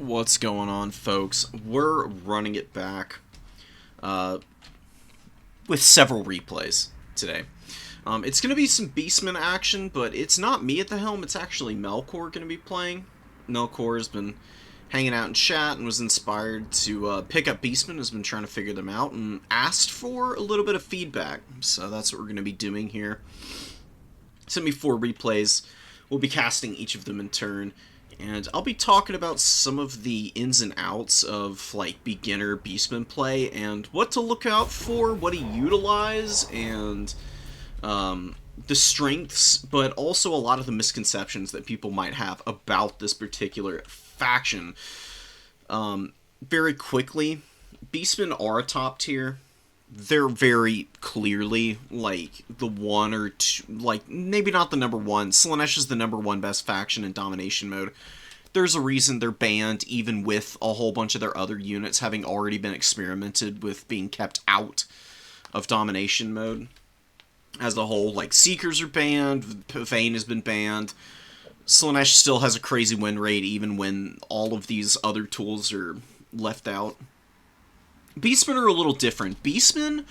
What's going on, folks? We're running it back uh, with several replays today. It's going to be some Beastmen action, but it's not me at the helm. It's actually Melkor going to be playing. Melkor has been hanging out in chat and was inspired to pick up Beastmen, has been trying to figure them out, and asked for a little bit of feedback. So that's what we're going to be doing here. Sent me 4 replays. We'll be casting each of them in turn. And I'll be talking about some of the ins and outs of, like, beginner Beastman play, and what to look out for, what to utilize, and the strengths, but also a lot of the misconceptions that people might have about this particular faction. Very quickly, Beastmen are a top tier. They're very clearly, like, the one or two, like, maybe not the number one. Slaanesh is the number one best faction in domination mode. There's a reason they're banned, even with a whole bunch of their other units having already been experimented with being kept out of domination mode as a whole. Like, Seekers are banned, Vayne has been banned. Slaanesh still has a crazy win rate, even when all of these other tools are left out. Beastmen are a little different. Beastmen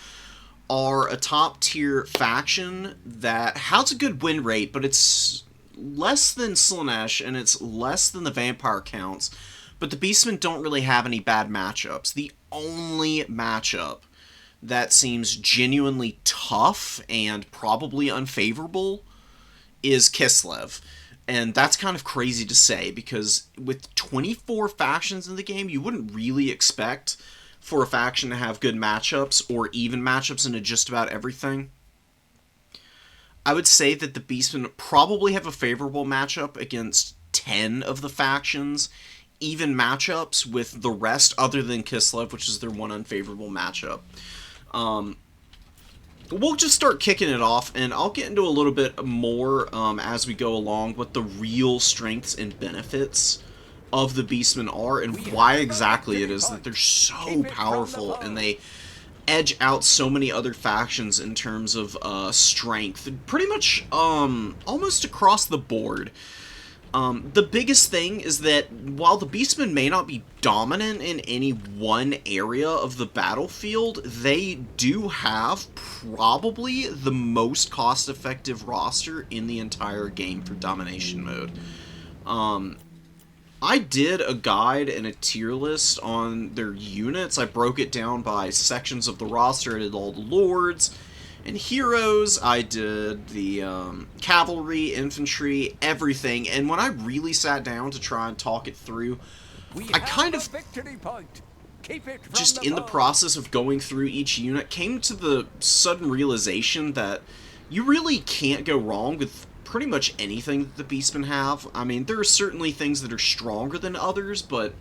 are a top-tier faction that has a good win rate, but it's less than Slaanesh, and it's less than the Vampire counts, but the Beastmen don't really have any bad matchups. The only matchup that seems genuinely tough and probably unfavorable is Kislev. And that's kind of crazy to say, because with 24 factions in the game, you wouldn't really expect for a faction to have good matchups, or even matchups into just about everything. I would say that the Beastmen probably have a favorable matchup against 10 of the factions, even matchups with the rest other than Kislev, which is their one unfavorable matchup. We'll just start kicking it off, and I'll get into a little bit more as we go along what the real strengths and benefits of the Beastmen are, and why exactly it is that they're so powerful, and they edge out so many other factions in terms of strength, pretty much almost across the board. The biggest thing is that while the Beastmen may not be dominant in any one area of the battlefield, they do have probably the most cost-effective roster in the entire game for domination mode. I did a guide and a tier list on their units. I broke it down by sections of the roster. I did all the lords and heroes. I did the cavalry, infantry, everything. And when I really sat down to try and talk it through, I kind of, just in the process of going through each unit, came to the sudden realization that you really can't go wrong with pretty much anything that the Beastmen have. I mean, there are certainly things that are stronger than others, but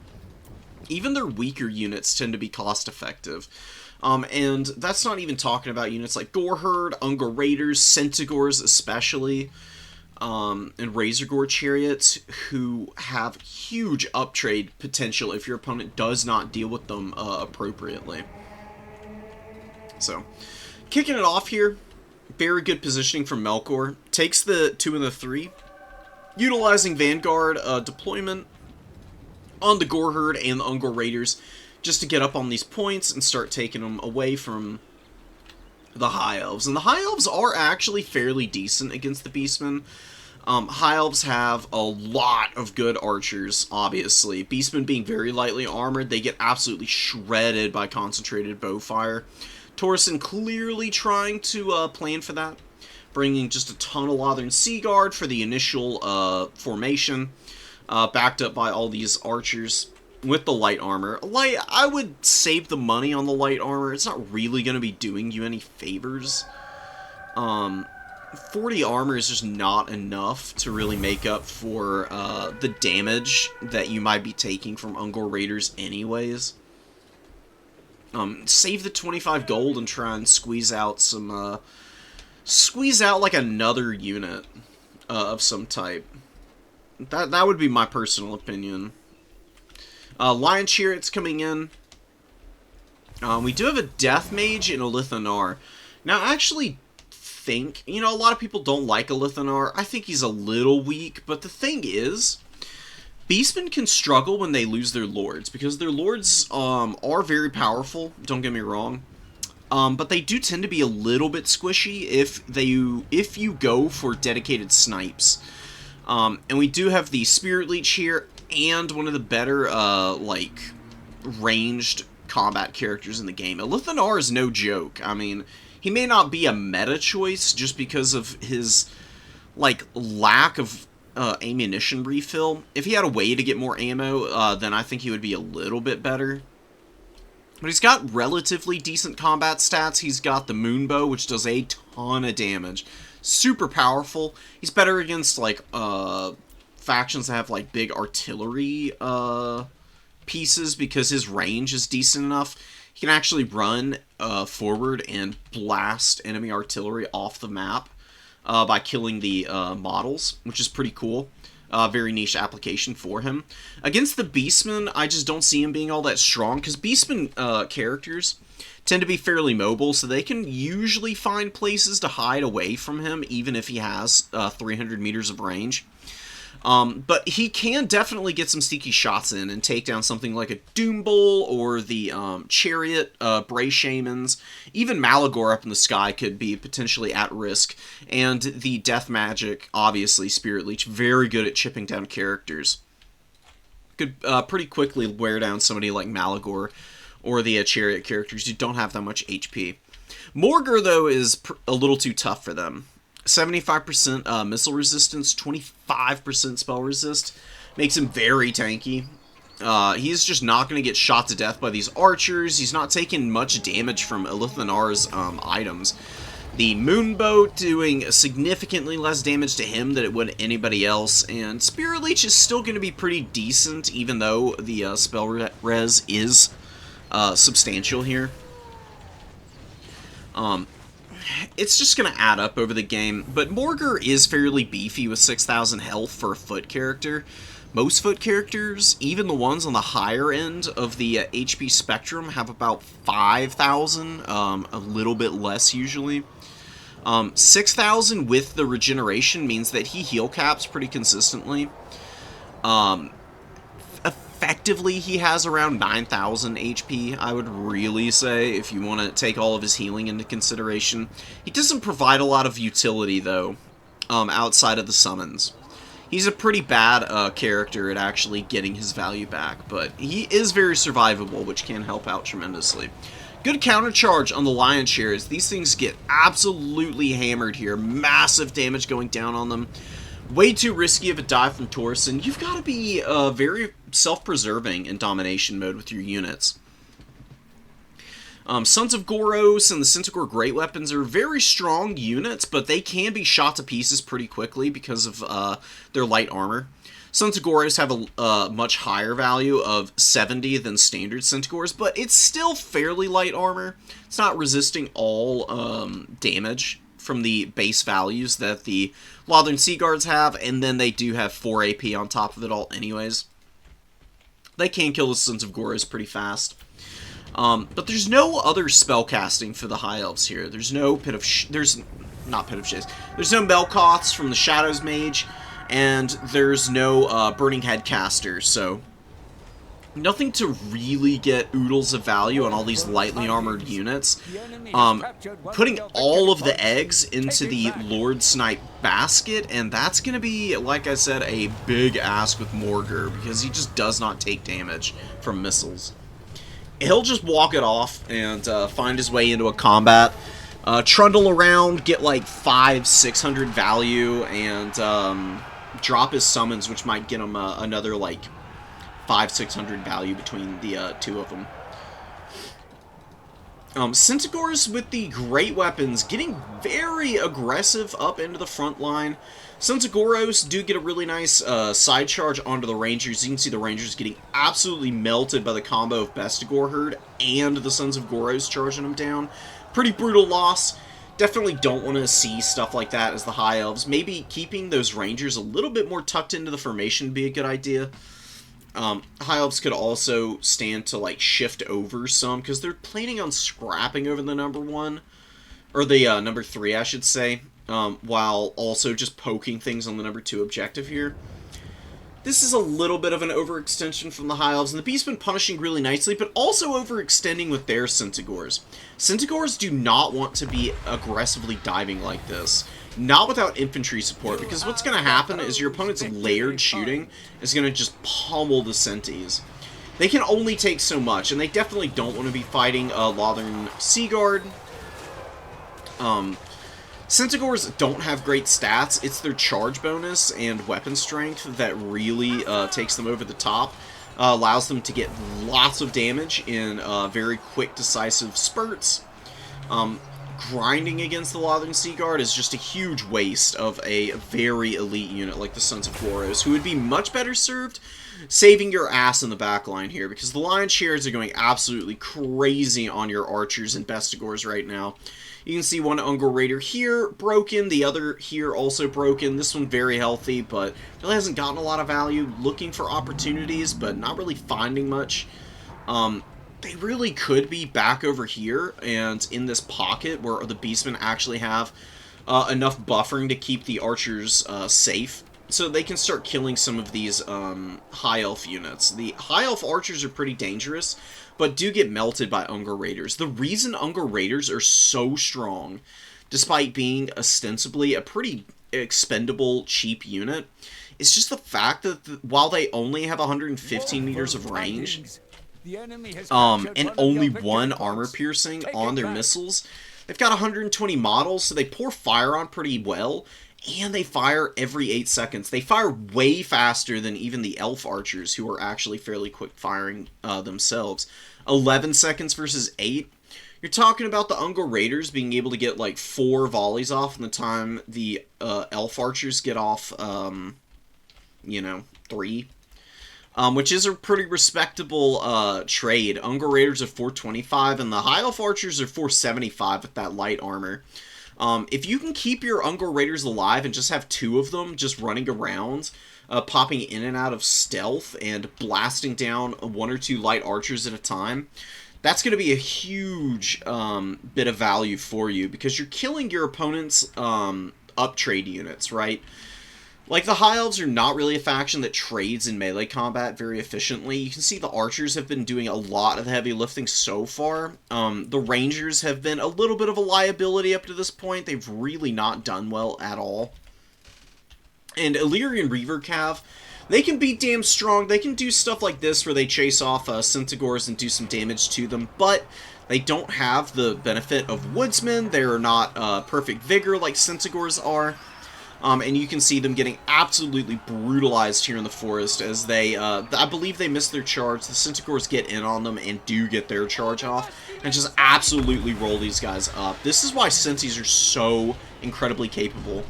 even their weaker units tend to be cost-effective. And that's not even talking about units like Goreherd, Ungor Raiders, Centigors especially, and Razorgore Chariots, who have huge uptrade potential if your opponent does not deal with them appropriately. So, kicking it off here, very good positioning from Melkor. Takes the 2 and the 3, utilizing Vanguard deployment on the Goreherd and the Ungor Raiders just to get up on these points and start taking them away from the High Elves. And the High Elves are actually fairly decent against the Beastmen. High Elves have a lot of good archers, obviously. Beastmen being very lightly armored, they get absolutely shredded by concentrated bow fire. Torsen clearly trying to plan for that, bringing just a ton of Lothern Seaguard for the initial formation, backed up by all these archers with the light armor. I would save the money on the light armor. It's not really going to be doing you any favors. 40 armor is just not enough to really make up for the damage that you might be taking from Ungor Raiders anyways. Save the 25 gold and try and squeeze out some, squeeze out like another unit of some type. That would be my personal opinion. Lion Chariots coming in. We do have a Death Mage and a Lithanar. Now, I actually think, a lot of people don't like a Lithanar. I think he's a little weak, but the thing is, Beastmen can struggle when they lose their lords, because their lords are very powerful, don't get me wrong. But they do tend to be a little bit squishy if you go for dedicated snipes. And we do have the Spirit Leech here, and one of the better, like, ranged combat characters in the game. Elithanar is no joke. I mean, he may not be a meta choice just because of his, like, lack of ammunition refill. If he had a way to get more ammo, then I think he would be a little bit better. But he's got relatively decent combat stats. He's got the Moonbow, which does a ton of damage. Super powerful. He's better against, like, factions that have, like, big artillery, pieces, because his range is decent enough. He can actually run, forward and blast enemy artillery off the map, by killing the, models, which is pretty cool. Very niche application for him. Against the Beastmen, I just don't see him being all that strong, because Beastmen characters tend to be fairly mobile, so they can usually find places to hide away from him, even if he has 300 meters of range. But he can definitely get some sneaky shots in and take down something like a Doom Bull or the Chariot, Bray Shamans. Even Malagor up in the sky could be potentially at risk. And the Death Magic, obviously, Spirit Leech, very good at chipping down characters. Could pretty quickly wear down somebody like Malagor or the Chariot characters who don't have that much HP. Morgur, though, is a little too tough for them. 75% missile resistance, 25% spell resist. Makes him very tanky. He's just not going to get shot to death by these archers. He's not taking much damage from Elithanar's items. The Moonbow doing significantly less damage to him than it would anybody else. And Spirit Leech is still going to be pretty decent, even though the spell res is substantial here. It's just going to add up over the game, but Morgur is fairly beefy with 6,000 health for a foot character. Most foot characters, even the ones on the higher end of the HP spectrum, have about 5,000, a little bit less usually. 6,000 with the regeneration means that he heal caps pretty consistently. Effectively, he has around 9,000 HP, I would really say, if you want to take all of his healing into consideration. He doesn't provide a lot of utility, though, outside of the summons. He's a pretty bad character at actually getting his value back, but he is very survivable, which can help out tremendously. Good countercharge on the Lion Shares. These things get absolutely hammered here. Massive damage going down on them. Way too risky of a dive from Torsen. You've got to be very self-preserving in domination mode with your units. Sons of Goros and the Centaur Great Weapons are very strong units, but they can be shot to pieces pretty quickly because of their light armor. Sons of Goros have a much higher value of 70 than standard Centaurs, but it's still fairly light armor. It's not resisting all damage from the base values that the Lothern Sea Guards have, and then they do have 4 AP on top of it all anyways. They can kill the Sons of Goros pretty fast. But there's no other spell casting for the High Elves here. There's no there's no Melkoths from the Shadows Mage, and there's no Burning Head caster, so nothing to really get oodles of value on all these lightly armored units. Putting all of the eggs into the Lord Snipe basket, and that's going to be, like I said, a big ask with Morgur, because he just does not take damage from missiles. He'll just walk it off and find his way into a combat, trundle around, get like 500-600 value, and drop his summons, which might get him another like 500-600 value between the two of them. Centaurs with the Great Weapons getting very aggressive up into the front line. Sons of Goros do get a really nice side charge onto the Rangers. You can see the Rangers getting absolutely melted by the combo of Bestigor Herd and the Sons of Goros charging them down. Pretty brutal loss. Definitely don't want to see stuff like that as the High Elves. Maybe keeping those Rangers a little bit more tucked into the formation would be a good idea. High Elves could also stand to, like, shift over some, because they're planning on scrapping over the number 1, or the number 3, I should say, while also just poking things on the number 2 objective here. This is a little bit of an overextension from the High Elves, and the Beastmen punishing really nicely, but also overextending with their Centaurs. Centaurs do not want to be aggressively diving like this. Not without infantry support, because what's going to happen is your opponent's layered shooting is going to just pummel the Centaurs. They can only take so much, and they definitely don't want to be fighting a Lothern Sea Guard. Centaurs don't have great stats. It's their charge bonus and weapon strength that really takes them over the top. Allows them to get lots of damage in very quick, decisive spurts. Grinding against the Lothern Sea Guard is just a huge waste of a very elite unit like the Sons of Boros, who would be much better served saving your ass in the backline here, because the Lion Shares are going absolutely crazy on your archers and Bestigors right now. You can see one Ungor Raider here broken, the other here also broken. This one very healthy, but really hasn't gotten a lot of value. Looking for opportunities, but not really finding much. They really could be back over here and in this pocket where the Beastmen actually have enough buffering to keep the archers safe, so they can start killing some of these High Elf units. The High Elf archers are pretty dangerous, but do get melted by Ungor Raiders. The reason Ungor Raiders are so strong, despite being ostensibly a pretty expendable, cheap unit, is just the fact that while they only have 115 meters of range, and only one armor piercing on their missiles, they've got 120 models, so they pour fire on pretty well, and they fire every 8 seconds. They fire way faster than even the elf archers, who are actually fairly quick firing themselves. 11 seconds versus 8. You're talking about the Ungor Raiders being able to get like 4 volleys off in the time the elf archers get off, 3. Which is a pretty respectable trade. Ungor Raiders are 425, and the High Elf Archers are 475 with that light armor. If you can keep your Ungor Raiders alive and just have 2 of them just running around, popping in and out of stealth and blasting down 1 or 2 light archers at a time, that's going to be a huge bit of value for you, because you're killing your opponent's up-trade units, right? Like, the High Elves are not really a faction that trades in melee combat very efficiently. You can see the Archers have been doing a lot of the heavy lifting so far. The Rangers have been a little bit of a liability up to this point. They've really not done well at all. And Illyrian Reaver Cav, they can be damn strong. They can do stuff like this where they chase off Centaurs and do some damage to them, but they don't have the benefit of Woodsmen. They're not perfect vigor like Centaurs are. And you can see them getting absolutely brutalized here in the forest as they, I believe they missed their charge. The Centaurs get in on them and do get their charge off and just absolutely roll these guys up. This is why Centaurs are so incredibly capable.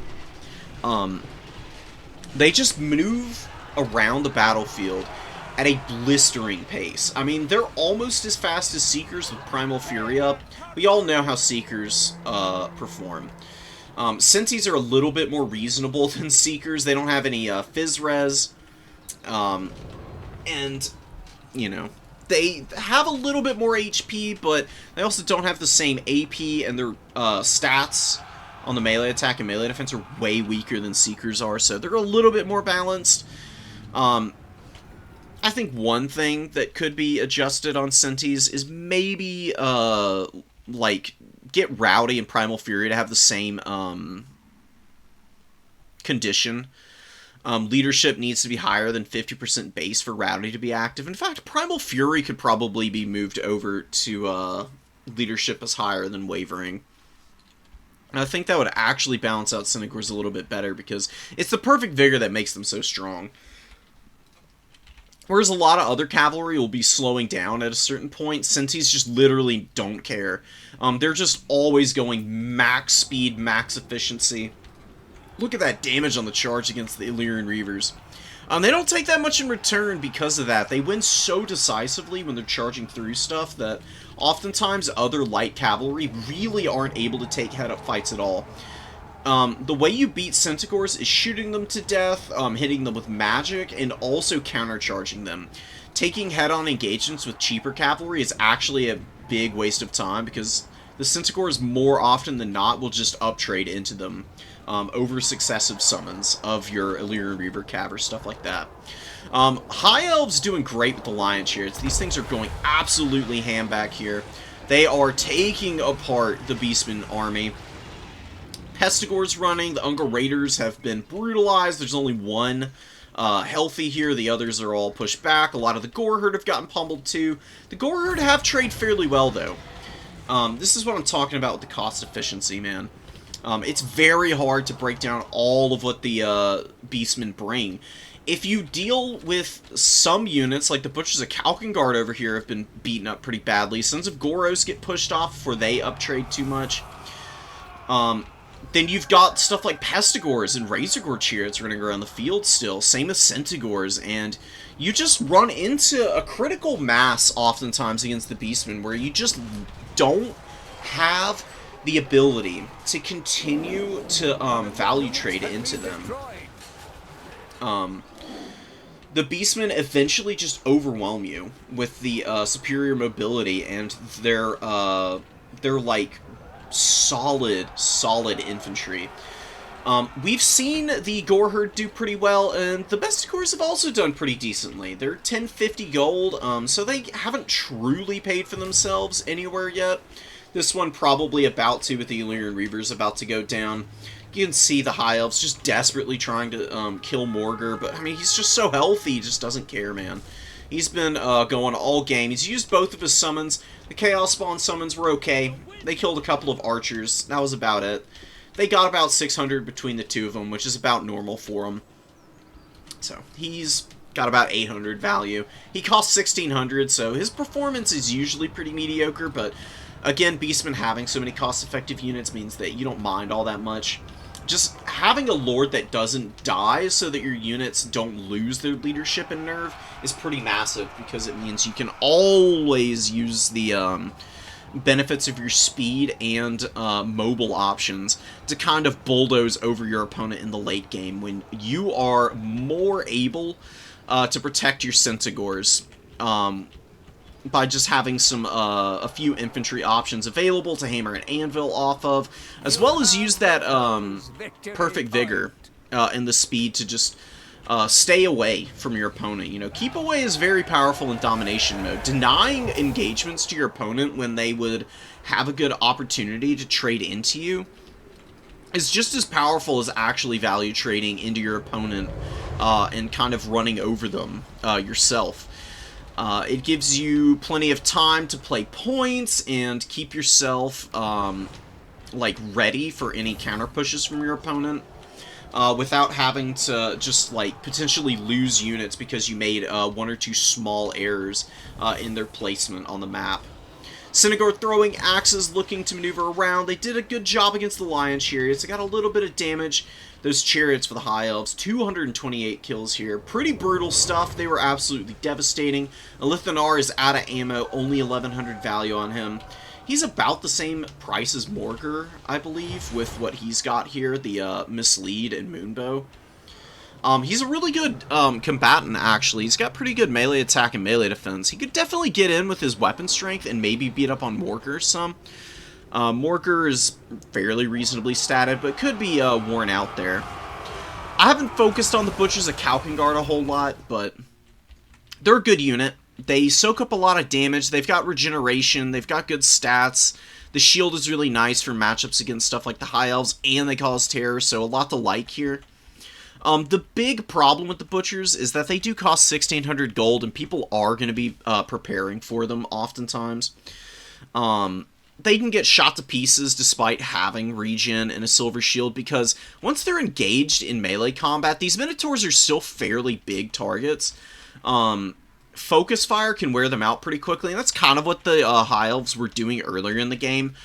They just move around the battlefield at a blistering pace. I mean, they're almost as fast as Seekers with Primal Fury up. We all know how Seekers perform. Centaurs are a little bit more reasonable than Seekers. They don't have any Phys Res. And, they have a little bit more HP, but they also don't have the same AP, and their stats on the melee attack and melee defense are way weaker than Seekers are, so they're a little bit more balanced. I think one thing that could be adjusted on Centaurs is maybe, get Rowdy and Primal Fury to have the same condition. Leadership needs to be higher than 50% base for Rowdy to be active. In fact, Primal Fury could probably be moved over to leadership as higher than Wavering. And I think that would actually balance out Centaurs a little bit better, because it's the perfect vigor that makes them so strong. Whereas a lot of other cavalry will be slowing down at a certain point, Centaurs just literally don't care. They're just always going max speed, max efficiency. Look at that damage on the charge against the Illyrian Reavers. They don't take that much in return because of that. They win so decisively when they're charging through stuff that oftentimes other light cavalry really aren't able to take head-up fights at all. The way you beat Centaurs is shooting them to death, hitting them with magic, and also countercharging them. Taking head-on engagements with cheaper cavalry is actually a big waste of time, because the Centaurs more often than not will just uptrade into them over successive summons of your Illyrian Reaver Cav or stuff like that. High Elves doing great with the Lion Chariots. These things are going absolutely ham back here. They are taking apart the Beastmen army. Pestigor's running. The Ungar Raiders have been brutalized. There's only one healthy here. The others are all pushed back. A lot of the Gore Herd have gotten pummeled too. The Gore Herd have traded fairly well though. This is what I'm talking about with the cost efficiency, man. It's very hard to break down all of what the Beastmen bring. If you deal with some units, like the Butchers of Kalkengard over here have been beaten up pretty badly. Sons of Goros get pushed off before they uptrade too much. Then you've got stuff like Pestigors and Razorgore Chariots running around the field still. Same as Centaurs. And you just run into a critical mass oftentimes against the Beastmen where you just don't have the ability to continue to value trade into them. The Beastmen eventually just overwhelm you with the superior mobility and their like solid infantry. We've seen the Gore Herd do pretty well, and the Bestigors have also done pretty decently. They're 1050 gold, so they haven't truly paid for themselves anywhere yet. This one probably about to, with the Illyrian Reavers about to go down. You can see the High Elves just desperately trying to kill Morgur, but, I mean, he's just so healthy, he just doesn't care, man. He's been going all game. He's used both of his summons. The Chaos Spawn summons were okay. They killed a couple of archers. That was about it. They got about 600 between the two of them, which is about normal for them. So, he's got about 800 value. He costs 1600, so his performance is usually pretty mediocre, but again, Beastmen having so many cost-effective units means that you don't mind all that much. Just having a Lord that doesn't die so that your units don't lose their leadership and nerve is pretty massive, because it means you can always use the benefits of your speed and mobile options to kind of bulldoze over your opponent in the late game when you are more able to protect your Centaurs by just having some a few infantry options available to hammer an anvil off of, as well as use that perfect vigor and the speed to just stay away from your opponent. You know, keep away is very powerful in domination mode. Denying engagements to your opponent when they would have a good opportunity to trade into you is just as powerful as actually value trading into your opponent and kind of running over them yourself. It gives you plenty of time to play points and keep yourself like ready for any counter pushes from your opponent without having to just like potentially lose units because you made one or two small errors in their placement on the map. Centaur throwing axes, looking to maneuver around. They did a good job against the Lion Chariots. They got a little bit of damage. Those Chariots for the High Elves, 228 kills here. Pretty brutal stuff. They were absolutely devastating. Elithanar is out of ammo, only 1100 value on him. He's about the same price as Morgur, I believe, with what he's got here, the Mislead and Moonbow. He's a really good combatant, actually. He's got pretty good melee attack and melee defense. He could definitely get in with his weapon strength and maybe beat up on Morgur some. Morgur is fairly reasonably statted, but could be worn out there. I haven't focused on the Butchers of Kalkengard a whole lot, but they're a good unit. They soak up a lot of damage. They've got regeneration. They've got good stats. The shield is really nice for matchups against stuff like the High Elves, and they cause terror, so a lot to like here. The big problem with the Butchers is that they do cost 1600 gold, and people are going to be preparing for them oftentimes. They can get shot to pieces despite having regen and a silver shield, because once they're engaged in melee combat, these Minotaurs are still fairly big targets. Focus fire can wear them out pretty quickly, and that's kind of what the High Elves were doing earlier in the game.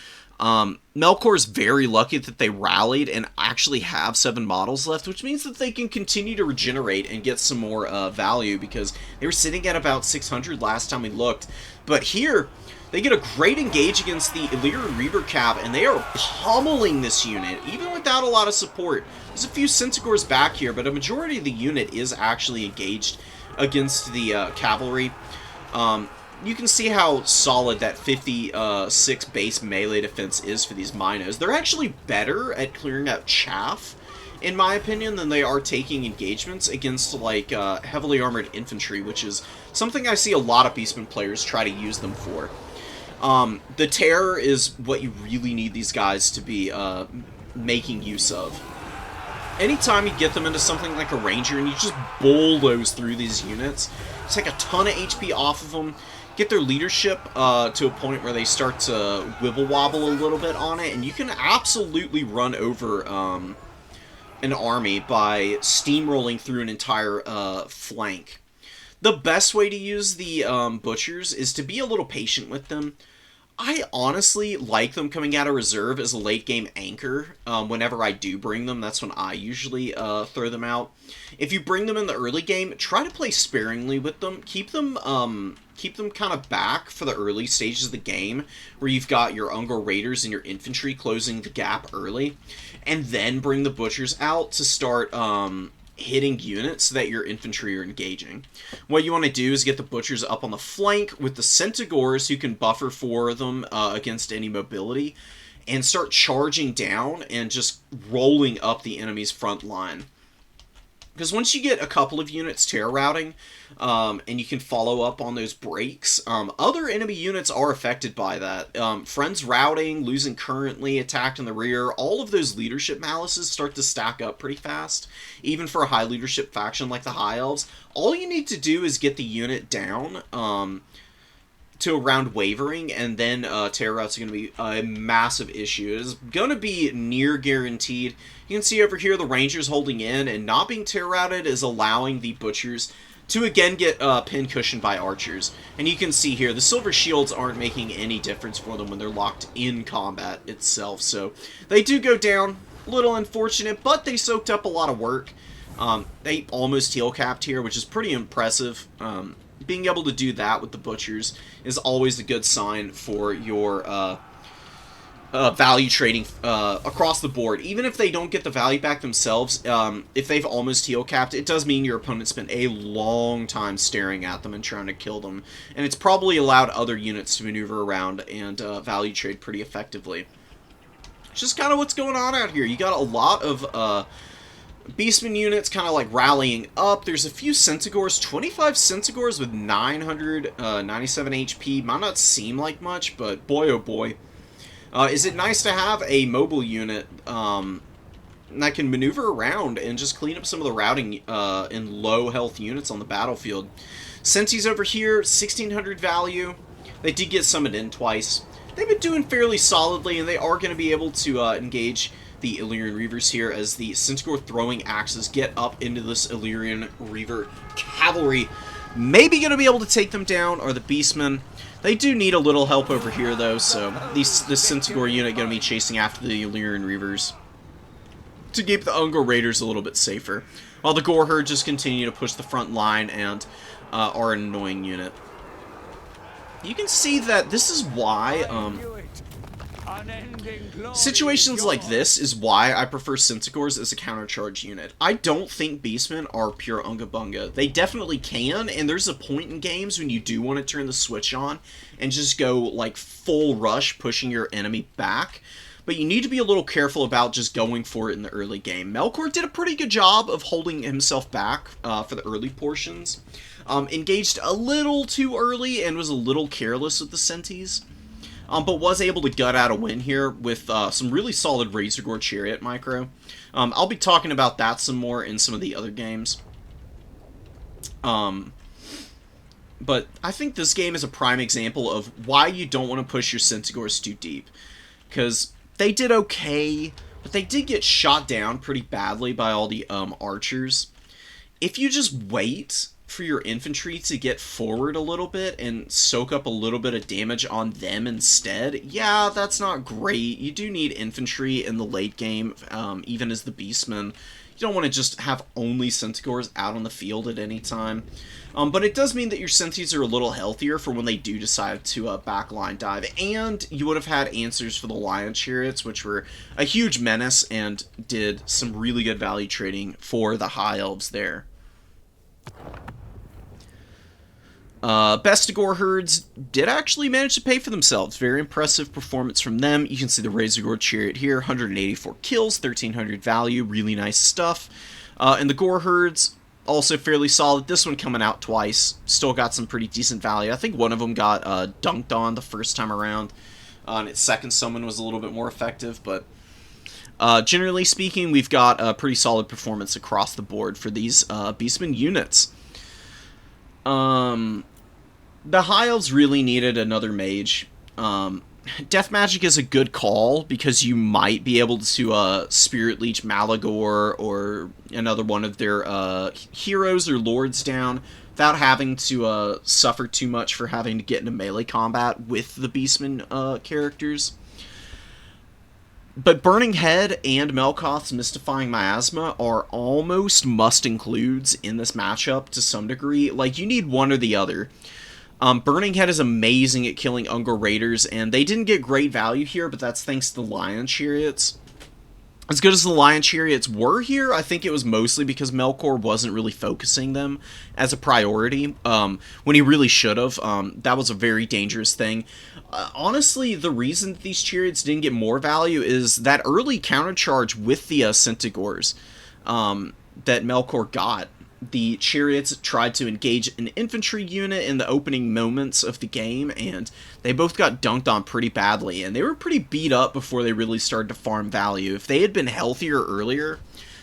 Melkor's very lucky that they rallied and actually have 7 models left, which means that they can continue to regenerate and get some more value, because they were sitting at about 600 last time we looked. But here, they get a great engage against the Illyrian Reaver Cav, and they are pummeling this unit, even without a lot of support. There's a few Centaurs back here, but a majority of the unit is actually engaged against the cavalry. you can see how solid that 56 base melee defense is for these Minos. They're actually better at clearing out chaff, in my opinion, than they are taking engagements against, like, heavily armored infantry, which is something I see a lot of Beastmen players try to use them for. The terror is what you really need these guys to be making use of. Anytime you get them into something like a ranger and you just bulldoze through these units, take a ton of HP off of them, get their leadership to a point where they start to wibble-wobble a little bit on it, and you can absolutely run over an army by steamrolling through an entire flank. The best way to use the butchers is to be a little patient with them. I honestly like them coming out of reserve as a late-game anchor. Whenever I do bring them, that's when I usually throw them out. If you bring them in the early game, try to play sparingly with them. Keep them kind of back for the early stages of the game, where you've got your Ungor Raiders and your infantry closing the gap early, and then bring the butchers out to start hitting units that your infantry are engaging. What you want to do is get the butchers up on the flank with the Centaurs who can buffer for them against any mobility, and start charging down and just rolling up the enemy's front line. Because once you get a couple of units terror routing, and you can follow up on those breaks, other enemy units are affected by that. Friends routing, losing currently, attacked in the rear, all of those leadership malices start to stack up pretty fast, even for a high leadership faction like the High Elves. All you need to do is get the unit down to around wavering, and then terror routes are going to be a massive issue. It's going to be near guaranteed. You can see over here the Rangers holding in, and not being terror routed is allowing the Butchers to again get pin cushioned by archers. And you can see here, the silver shields aren't making any difference for them when they're locked in combat itself. So they do go down, a little unfortunate, but they soaked up a lot of work. They almost heal capped here, which is pretty impressive. Being able to do that with the Butchers is always a good sign for your value trading across the board. Even if they don't get the value back themselves, if they've almost heal capped, it does mean your opponent spent a long time staring at them and trying to kill them. And it's probably allowed other units to maneuver around and value trade pretty effectively. It's just kind of what's going on out here. You got a lot of Beastmen units kind of like rallying up. There's a few Centaurs, 25 Centaurs with 997 HP. Might not seem like much, but boy oh boy. Is it nice to have a mobile unit that can maneuver around and just clean up some of the routing in low health units on the battlefield. Sentis over here, 1600 value. They did get summoned in twice. They've been doing fairly solidly, and they are going to be able to engage the Illyrian Reavers here as the Centaur throwing axes get up into this Illyrian Reaver cavalry. Maybe going to be able to take them down, or the Beastmen. They do need a little help over here, though, so this Centaur unit going to be chasing after the Illyrian Reavers to keep the Ungor Raiders a little bit safer, while the Gore Herd just continue to push the front line and are an annoying unit. You can see that this is why, situations like this is why I prefer Centaurs as a countercharge unit. I don't think Beastmen are pure Unga Bunga. They definitely can, and there's a point in games when you do want to turn the switch on and just go, like, full rush, pushing your enemy back. But you need to be a little careful about just going for it in the early game. Melkor did a pretty good job of holding himself back for the early portions. Engaged a little too early and was a little careless with the Sentis. But was able to gut out a win here with some really solid Razorgore Chariot micro. I'll be talking about that some more in some of the other games. But I think this game is a prime example of why you don't want to push your Centaurs too deep. Because they did okay, but they did get shot down pretty badly by all the archers. If you just wait for your infantry to get forward a little bit and soak up a little bit of damage on them instead, yeah, that's not great. You do need infantry in the late game, even as the Beastmen. You don't want to just have only Centaurs out on the field at any time. But it does mean that your Sentis are a little healthier for when they do decide to backline dive. And you would have had answers for the Lion Chariots, which were a huge menace and did some really good value trading for the High Elves there. Bestigor herds did actually manage to pay for themselves. Very impressive performance from them. You can see the Razorgore Chariot here, 184 kills, 1300 value, really nice stuff. And the Gore herds, also fairly solid. This one coming out twice, still got some pretty decent value. I think one of them got dunked on the first time around, and its second summon was a little bit more effective, but generally speaking, we've got a pretty solid performance across the board for these Beastmen units. The High Elves really needed another mage. Death Magic is a good call because you might be able to Spirit Leech Malagor or another one of their heroes or lords down without having to suffer too much for having to get into melee combat with the Beastmen characters. But Burning Head and Melkoth's Mystifying Miasma are almost must-includes in this matchup to some degree. Like, you need one or the other. Burning Head is amazing at killing Ungor Raiders, and they didn't get great value here, but that's thanks to the Lion Chariots. As good as the Lion Chariots were here, I think it was mostly because Melkor wasn't really focusing them as a priority, when he really should have. That was a very dangerous thing. Honestly, the reason that these Chariots didn't get more value is that early countercharge with the Centaurs that Melkor got. The Chariots tried to engage an infantry unit in the opening moments of the game, and they both got dunked on pretty badly, and they were pretty beat up before they really started to farm value. If they had been healthier earlier,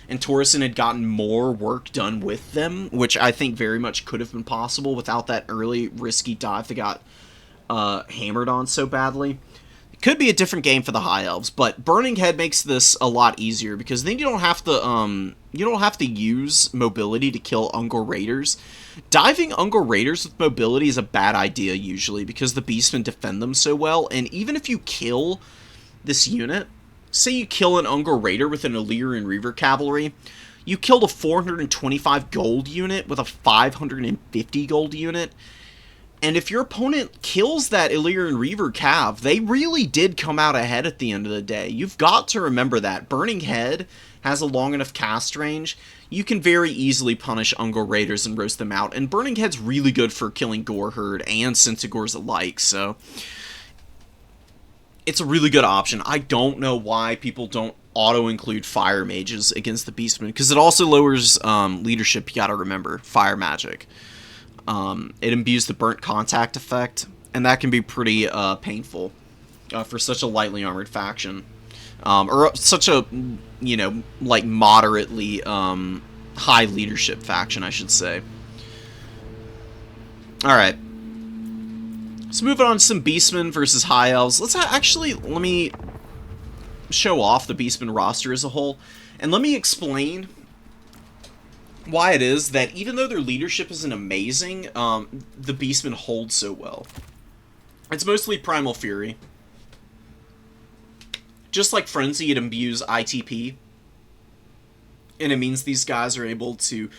and Torresen had gotten more work done with them, which I think very much could have been possible without that early risky dive that got hammered on so badly, it could be a different game for the High Elves. But Burning Head makes this a lot easier because then you don't have to use mobility to kill Ungor Raiders. Diving Ungor Raiders with mobility is a bad idea usually because the Beastmen defend them so well, and even if you kill this unit, say you kill an Ungor Raider with an Illyrian Reaver Cavalry, you killed a 425 gold unit with a 550 gold unit. And if your opponent kills that Illyrian Reaver Cav, they really did come out ahead at the end of the day. You've got to remember that. Burning Head has a long enough cast range. You can very easily punish Ungor Raiders and roast them out. And Burning Head's really good for killing Gore Herd and Centaurs alike, so it's a really good option. I don't know why people don't auto-include Fire Mages against the Beastmen, because it also lowers leadership, you gotta remember. Fire Magic. It imbues the burnt contact effect, and that can be pretty painful for such a lightly armored faction, or such a, you know, like moderately high leadership faction, I should say. All right, let's move on to some Beastmen versus High Elves. Let me show off the Beastmen roster as a whole, and let me explain why it is that even though their leadership isn't amazing, the Beastmen hold so well. It's mostly Primal Fury. Just like Frenzy, it imbues ITP. And it means these guys are able to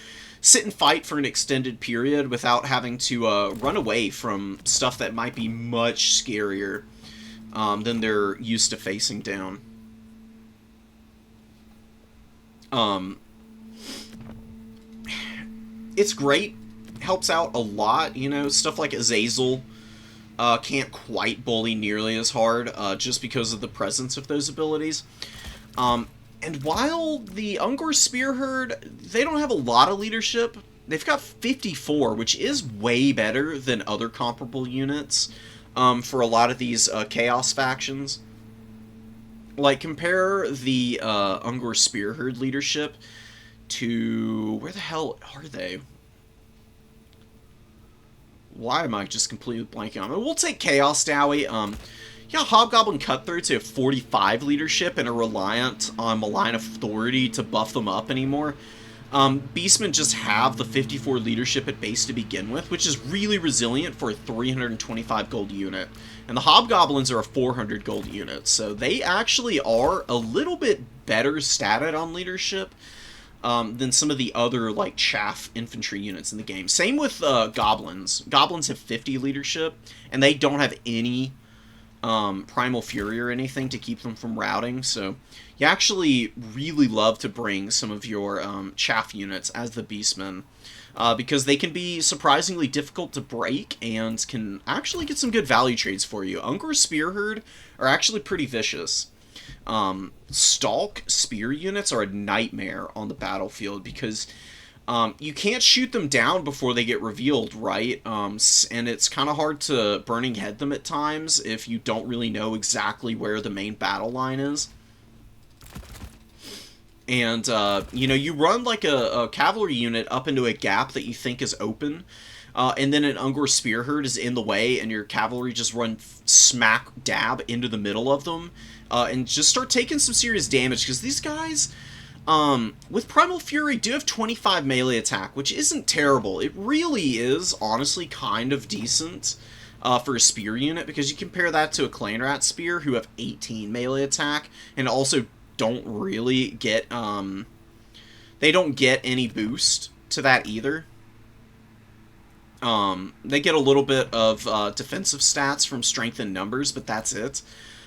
sit and fight for an extended period without having to run away from stuff that might be much scarier than they're used to facing down. It's great, helps out a lot, you know, stuff like Azazel can't quite bully nearly as hard, just because of the presence of those abilities. And while the Ungor Spear Herd, they don't have a lot of leadership, they've got 54, which is way better than other comparable units for a lot of these Chaos factions. Like, compare the Ungor Spear Herd leadership to... where the hell are they? Why am I just completely blanking on it? We'll take Chaos Dowie. Yeah, Hobgoblin Cutthroats have 45 leadership and are reliant on Malign Authority to buff them up anymore. Beastmen just have the 54 leadership at base to begin with, which is really resilient for a 325 gold unit. And the Hobgoblins are a 400 gold unit, so they actually are a little bit better statted on leadership than some of the other, like, chaff infantry units in the game. Same with Goblins. Goblins have 50 leadership, and they don't have any Primal Fury or anything to keep them from routing, so you actually really love to bring some of your chaff units as the Beastmen. because they can be surprisingly difficult to break and can actually get some good value trades for you. Ungor Spearherd are actually pretty vicious. Stalk Spear units are a nightmare on the battlefield because you can't shoot them down before they get revealed, right? And it's kind of hard to Burning Head them at times if you don't really know exactly where the main battle line is. And, you run like a cavalry unit up into a gap that you think is open, and then an Ungor Spearherd is in the way, and your cavalry just run smack dab into the middle of them, and just start taking some serious damage, because these guys, with Primal Fury, do have 25 melee attack, which isn't terrible. It really is, honestly, kind of decent for a spear unit, because you compare that to a Clan Rat Spear, who have 18 melee attack, and also don't really get, they don't get any boost to that either. They get a little bit of defensive stats from strength and numbers, but that's it.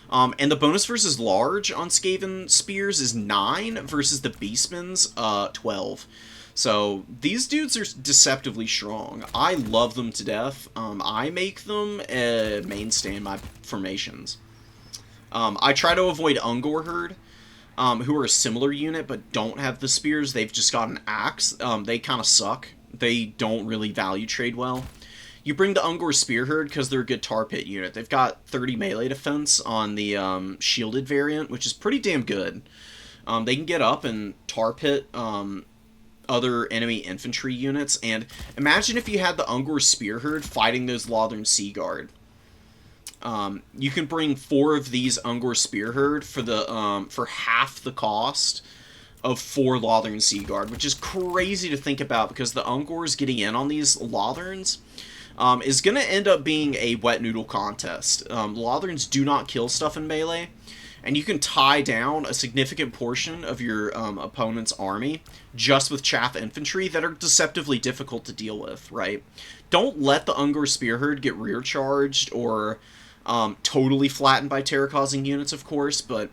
And the bonus versus large on Skaven Spears is 9 versus the Beastmen's 12. So these dudes are deceptively strong. I love them to death. I make them a mainstay in my formations. I try to avoid Ungor Herd, who are a similar unit but don't have the spears. They've just got an axe. They kind of suck. They don't really value trade well. You bring the Ungor Spearherd because they're a good tar pit unit. They've got 30 melee defense on the shielded variant, which is pretty damn good. They can get up and tar pit other enemy infantry units. And imagine if you had the Ungor Spearherd fighting those Lothern Sea Guard. You can bring 4 of these Ungor Spearherd for half the cost of 4 Lothern Sea Guard, which is crazy to think about because the Ungors getting in on these Lotherns is going to end up being a wet noodle contest. Lotherns do not kill stuff in melee, and you can tie down a significant portion of your opponent's army just with chaff infantry that are deceptively difficult to deal with, right? Don't let the Ungor Spearherd get rear charged or totally flattened by terror-causing units, of course, but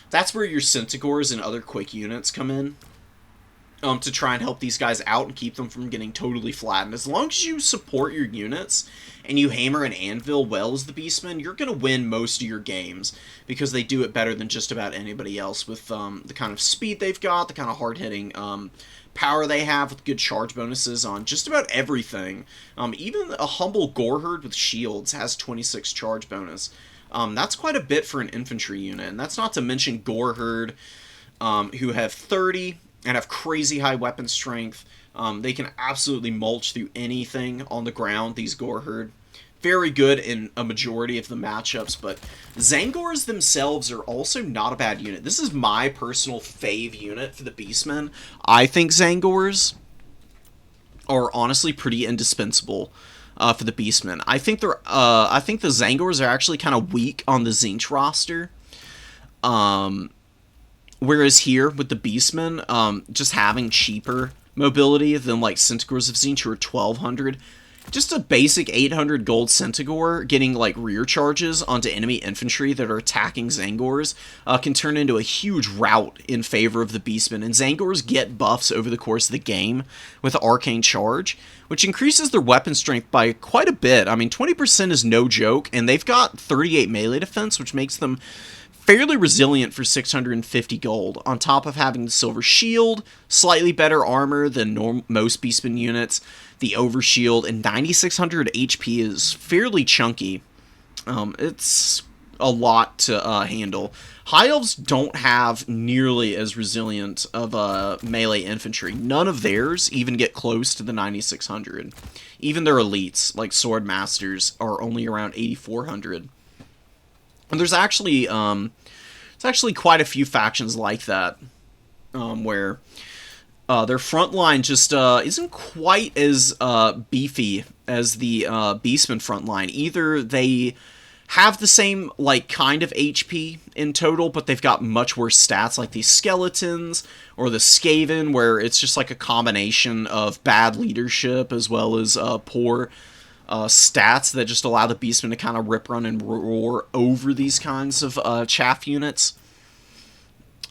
that's where your Centigores and other quick units come in to try and help these guys out and keep them from getting totally flattened. As long as you support your units and you hammer and anvil well as the Beastmen, you're going to win most of your games because they do it better than just about anybody else with the kind of speed they've got, the kind of hard-hitting power they have with good charge bonuses on just about everything. Even a humble Goreherd with shields has 26 charge bonus. That's quite a bit for an infantry unit, and that's not to mention Goreherd, who have 30 and have crazy high weapon strength. They can absolutely mulch through anything on the ground, these Goreherd. Very good in a majority of the matchups, but Zangors themselves are also not a bad unit. This is my personal fave unit for the Beastmen. I think Zangors are honestly pretty indispensable for the Beastmen. I think the Zangors are actually kind of weak on the Tzeentch roster. Whereas here with the Beastmen, just having cheaper mobility than like Centigores of Tzeentch, who are 1,200. Just a basic 800 gold Centigore getting like rear charges onto enemy infantry that are attacking Zangors can turn into a huge rout in favor of the Beastmen. And Zangors get buffs over the course of the game with Arcane Charge, which increases their weapon strength by quite a bit. I mean, 20% is no joke, and they've got 38 melee defense, which makes them fairly resilient for 650 gold, on top of having the Silver Shield, slightly better armor than most Beastmen units, the Overshield, and 9,600 HP is fairly chunky. It's a lot to handle. High Elves don't have nearly as resilient of melee infantry. None of theirs even get close to the 9,600. Even their elites, like Sword Masters, are only around 8,400. And there's actually quite a few factions like that, where their front line just isn't quite as beefy as the Beastmen front line. Either they have the same like kind of HP in total, but they've got much worse stats, like these Skeletons or the Skaven, where it's just like a combination of bad leadership as well as poor stats that just allow the Beastmen to kind of rip, run, and roar over these kinds of chaff units.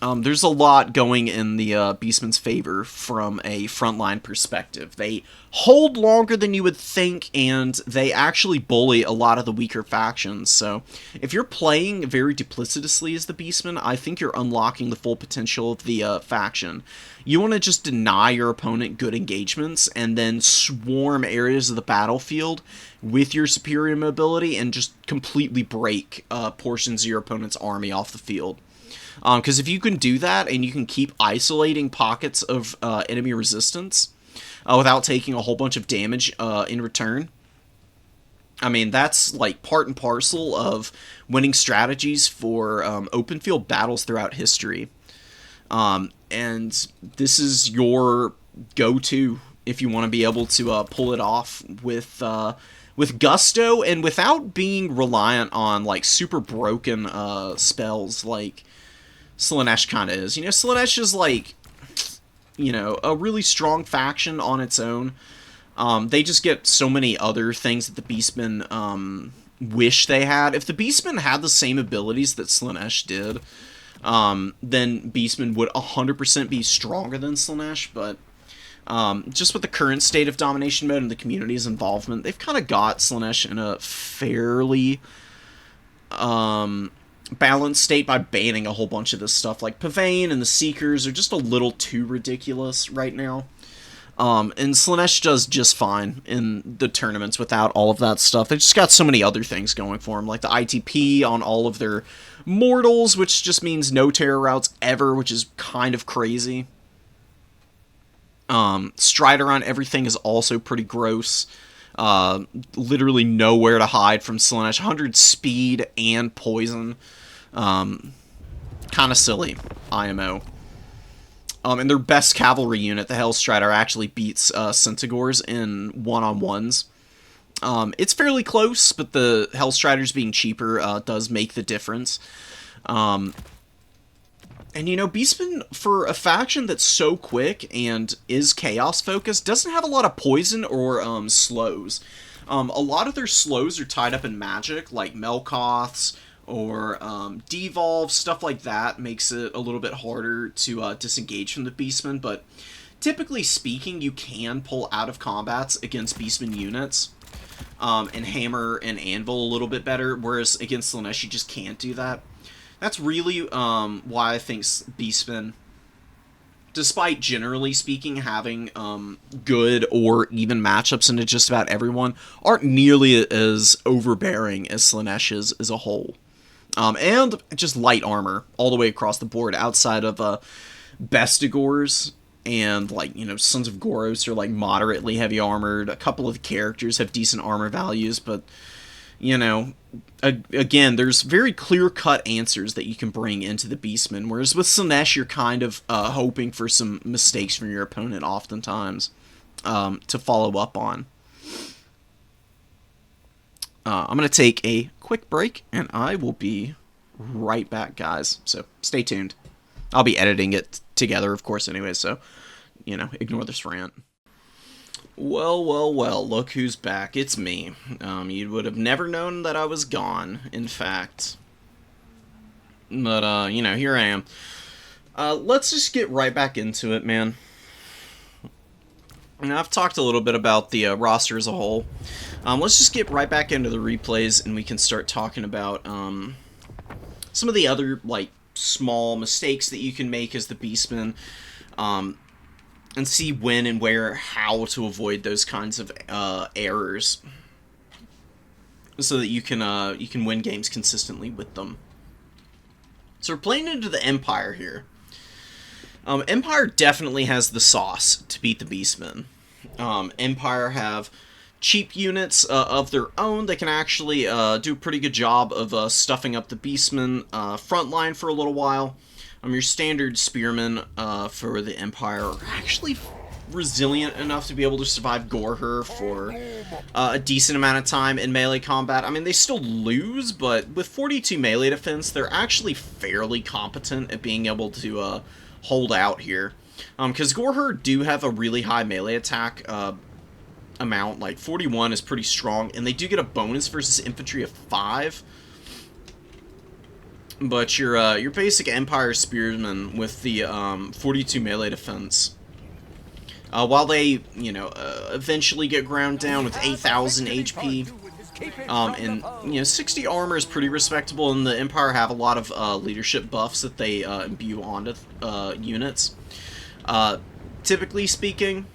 There's a lot going in the Beastmen's favor from a frontline perspective. They hold longer than you would think, and they actually bully a lot of the weaker factions. So if you're playing very duplicitously as the Beastmen, I think you're unlocking the full potential of the faction. You want to just deny your opponent good engagements and then swarm areas of the battlefield with your superior mobility and just completely break portions of your opponent's army off the field. Because if you can do that and you can keep isolating pockets of enemy resistance without taking a whole bunch of damage in return, I mean, that's like part and parcel of winning strategies for open field battles throughout history. And this is your go-to if you want to be able to pull it off with gusto and without being reliant on like super broken spells like Slaanesh kind of is. You know, Slaanesh is like, you know, a really strong faction on its own. They just get so many other things that the Beastmen wish they had. If the Beastmen had the same abilities that Slaanesh did, then Beastmen would 100% be stronger than Slaanesh, but just with the current state of domination mode and the community's involvement, they've kind of got Slaanesh in a fairly balanced state by banning a whole bunch of this stuff. Like Pavane and the Seekers are just a little too ridiculous right now. And Slaanesh does just fine in the tournaments without all of that stuff. They just got so many other things going for them, like the ITP on all of their mortals, which just means no terror routes ever, which is kind of crazy. Strider on everything is also pretty gross. Literally nowhere to hide from Slaanesh. 100 speed and poison. Kind of silly, IMO. And their best cavalry unit, the Hellstrider, actually beats Centigors in one-on-ones. It's fairly close, but the Hellstriders being cheaper does make the difference. And, you know, Beastmen, for a faction that's so quick and is chaos-focused, doesn't have a lot of poison or slows. A lot of their slows are tied up in magic, like Melkoths or Devolve, stuff like that makes it a little bit harder to disengage from the Beastmen, but typically speaking, you can pull out of combats against Beastmen units and hammer and anvil a little bit better, whereas against Slaanesh you just can't do that. That's really why I think Beastmen, despite generally speaking having good or even matchups into just about everyone, aren't nearly as overbearing as Slaanesh is as a whole. And just light armor all the way across the board, outside of Bestigors and, like, you know, Sons of Goros are, like, moderately heavy armored. A couple of the characters have decent armor values, but, you know, again, there's very clear-cut answers that you can bring into the Beastmen, whereas with Slaanesh, you're kind of hoping for some mistakes from your opponent oftentimes to follow up on. I'm going to take a quick break, and I will be right back, guys. So stay tuned. I'll be editing it together, of course, anyway, so, you know, ignore this rant. Well, well, well, look who's back. It's me. You would have never known that I was gone, in fact. But, you know, here I am. Let's just get right back into it, man. Now, I've talked a little bit about the roster as a whole. Let's just get right back into the replays, and we can start talking about some of the other, like, small mistakes that you can make as the Beastmen, and see when and where, how to avoid those kinds of errors, so that you can win games consistently with them. So we're playing into the Empire here. Empire definitely has the sauce to beat the Beastmen. Empire have cheap units of their own. They can actually do a pretty good job of stuffing up the Beastmen frontline for a little while. Your standard spearmen for the Empire are actually resilient enough to be able to survive Gorher for a decent amount of time in melee combat. I mean, they still lose, but with 42 melee defense, they're actually fairly competent at being able to hold out here. Because Gorher do have a really high melee attack amount, like 41 is pretty strong, and they do get a bonus versus infantry of 5. But your basic Empire Spearmen with the 42 melee defense, while they, eventually get ground down with 8,000 HP, and 60 armor is pretty respectable, and the Empire have a lot of leadership buffs that they imbue onto units. Typically speaking,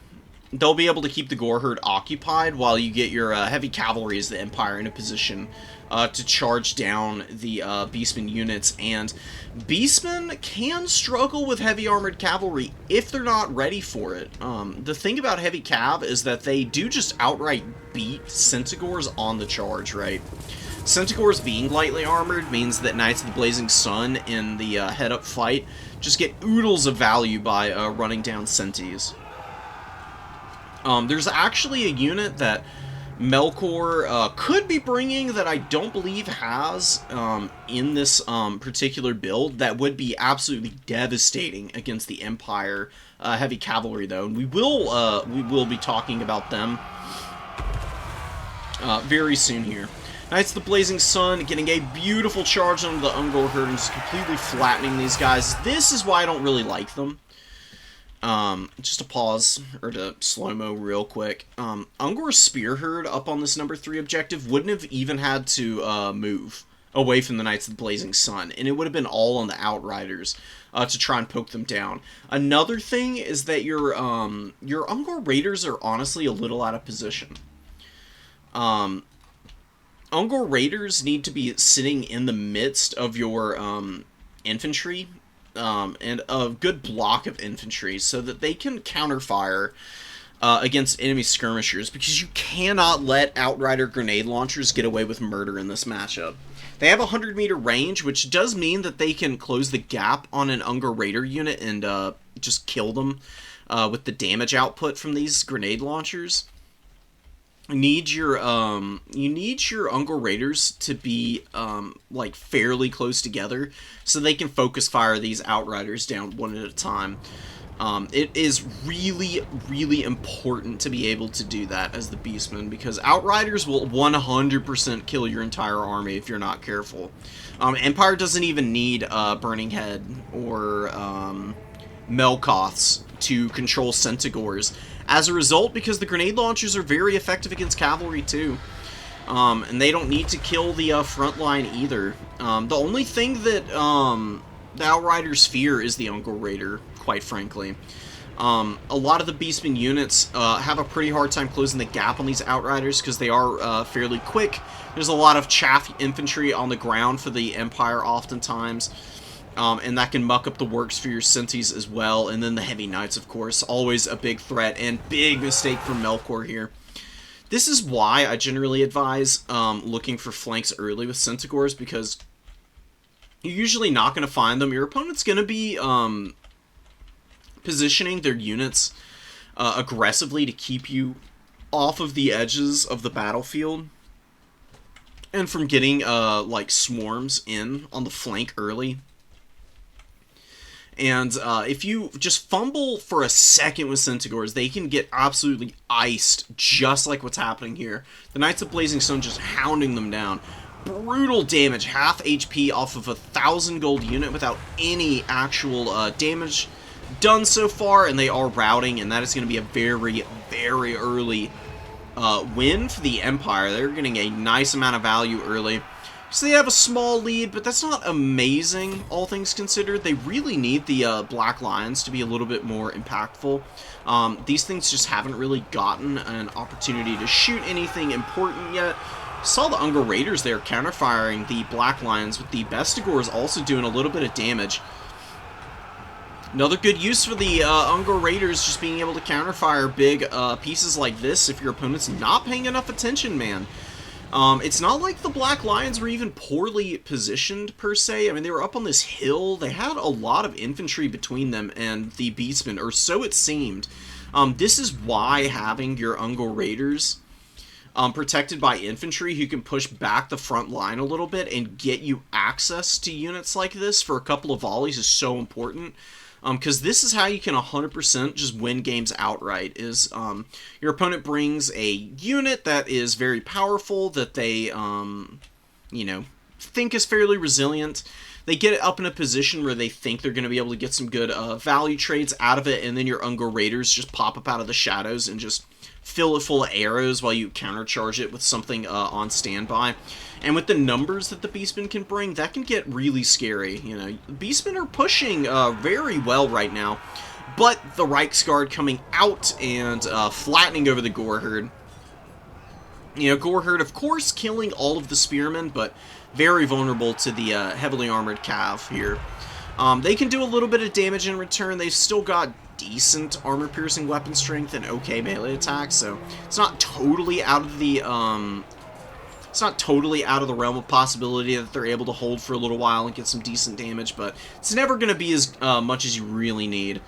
they'll be able to keep the Gore Herd occupied while you get your heavy cavalry as the Empire in a position to charge down the Beastmen units. And Beastmen can struggle with heavy armored cavalry if they're not ready for it. The thing about heavy cav is that they do just outright beat Centaurs on the charge, right? Centaurs being lightly armored means that Knights of the Blazing Sun in the head-up fight just get oodles of value by running down Centis. There's actually a unit that Melkor could be bringing that I don't believe has in this particular build that would be absolutely devastating against the Empire heavy cavalry, though, and we will be talking about them very soon here. Knights of the Blazing Sun getting a beautiful charge onto the Ungor Herd and just completely flattening these guys. This is why I don't really like them. Just to pause, or to slow-mo real quick. Ungor's Spear Herd up on this number 3 objective wouldn't have even had to move away from the Knights of the Blazing Sun, and it would have been all on the Outriders to try and poke them down. Another thing is that your Ungor Raiders are honestly a little out of position. Ungor Raiders need to be sitting in the midst of your infantry, and a good block of infantry, so that they can counterfire against enemy skirmishers, because you cannot let Outrider grenade launchers get away with murder in this matchup. They have a 100-meter range, which does mean that they can close the gap on an Ungor Raider unit and just kill them with the damage output from these grenade launchers. You need your Ungor Raiders to be like fairly close together, so they can focus fire these Outriders down one at a time. It is really, really important to be able to do that as the Beastmen, because Outriders will 100% kill your entire army if you're not careful. Empire doesn't even need Burning Head or Melkoths to control Centaurs. As a result, because the grenade launchers are very effective against cavalry too. And they don't need to kill the front line either. The only thing that the Outriders fear is the Ungor Raider, quite frankly. A lot of the Beastmen units have a pretty hard time closing the gap on these Outriders because they are fairly quick. There's a lot of chaff infantry on the ground for the Empire oftentimes. And that can muck up the works for your Centis as well. And then the Heavy Knights, of course, always a big threat, and big mistake from Melkor here. This is why I generally advise looking for flanks early with Centaurs, because you're usually not going to find them. Your opponent's going to be positioning their units aggressively to keep you off of the edges of the battlefield and from getting like swarms in on the flank early. And if you just fumble for a second with Centaurs, they can get absolutely iced, just like what's happening here. The Knights of Blazing Sun just hounding them down. Brutal damage, half HP off of a 1,000 gold unit without any actual damage done so far, and they are routing, and that is going to be a very, very early win for the Empire. They're getting a nice amount of value early. So they have a small lead, but that's not amazing, all things considered. They really need the Black Lions to be a little bit more impactful. These things just haven't really gotten an opportunity to shoot anything important yet. Saw the Ungor Raiders there counterfiring the Black Lions, with the Bestigors also doing a little bit of damage. Another good use for the Ungor Raiders, just being able to counterfire big pieces like this if your opponent's not paying enough attention, man. It's not like the Black Lions were even poorly positioned, per se. I mean, they were up on this hill. They had a lot of infantry between them and the Beastmen, or so it seemed. This is why having your Ungor Raiders protected by infantry who can push back the front line a little bit and get you access to units like this for a couple of volleys is so important. Because this is how you can 100% just win games outright, is your opponent brings a unit that is very powerful, that they, think is fairly resilient. they get it up in a position where they think they're going to be able to get some good value trades out of it, and then your Ungor Raiders just pop up out of the shadows and just fill it full of arrows while you countercharge it with something on standby. And with the numbers that the Beastmen can bring, that can get really scary. You know, the Beastmen are pushing very well right now, but the Reichsguard coming out and flattening over the Goreherd. You know, Goreherd, of course, killing all of the Spearmen, but very vulnerable to the heavily armored Cav here. They can do a little bit of damage in return. They've still got decent armor-piercing weapon strength and okay melee attacks, so it's not totally out of the realm of possibility that they're able to hold for a little while and get some decent damage, but it's never going to be as much as you really need.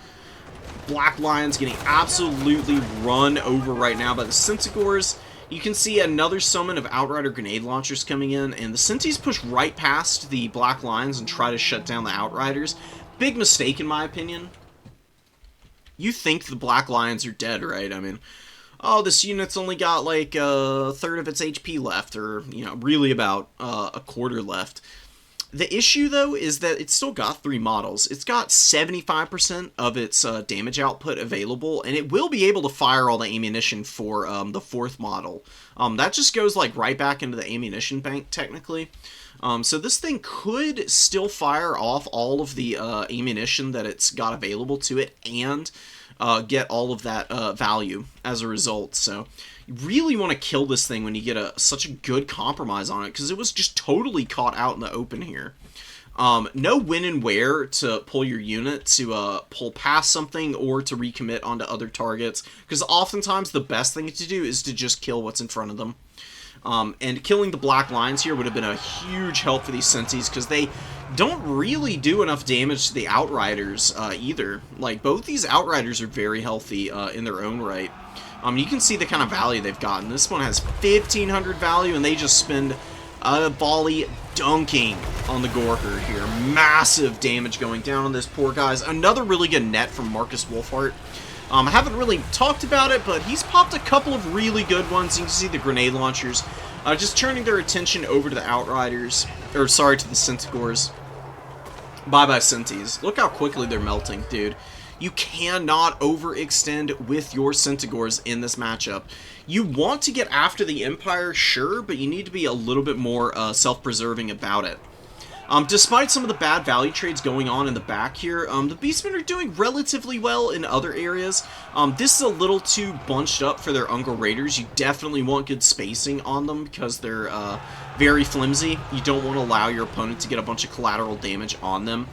Black Lion's getting absolutely run over right now by the Centigores. You can see another summon of Outrider grenade launchers coming in, and the Centis push right past the Black Lions and try to shut down the Outriders. Big mistake, in my opinion. You think the Black Lions are dead, right? I mean, oh, this unit's only got like a third of its HP left, or, you know, really about a quarter left. The issue, though, is that it's still got 3 models. It's got 75% of its damage output available, and it will be able to fire all the ammunition for the 4th model. That just goes, like, right back into the ammunition bank, technically. So this thing could still fire off all of the ammunition that it's got available to it, and get all of that value as a result. So you really want to kill this thing when you get such a good compromise on it, because it was just totally caught out in the open here. No when and where to pull your unit to pull past something or to recommit onto other targets, because oftentimes the best thing to do is to just kill what's in front of them. And killing the Black Lions here would have been a huge help for these Sentis, because they don't really do enough damage to the Outriders either. Like, both these Outriders are very healthy in their own right. You can see the kind of value they've gotten. This one has 1,500 value, and they just spend a volley dunking on the Goreherd here. Massive damage going down on this poor guys. Another really good net from Marcus Wolfhart. I haven't really talked about it, but he's popped a couple of really good ones. You can see the grenade launchers just turning their attention over to the Outriders, or sorry, to the Centigores. Bye-bye, Centis. Look how quickly they're melting, dude. You cannot overextend with your Centigores in this matchup. You want to get after the Empire, sure, but you need to be a little bit more self-preserving about it. Despite some of the bad value trades going on in the back here, the Beastmen are doing relatively well in other areas. This is a little too bunched up for their Ungor Raiders. You definitely want good spacing on them because they're very flimsy. You don't want to allow your opponent to get a bunch of collateral damage on them.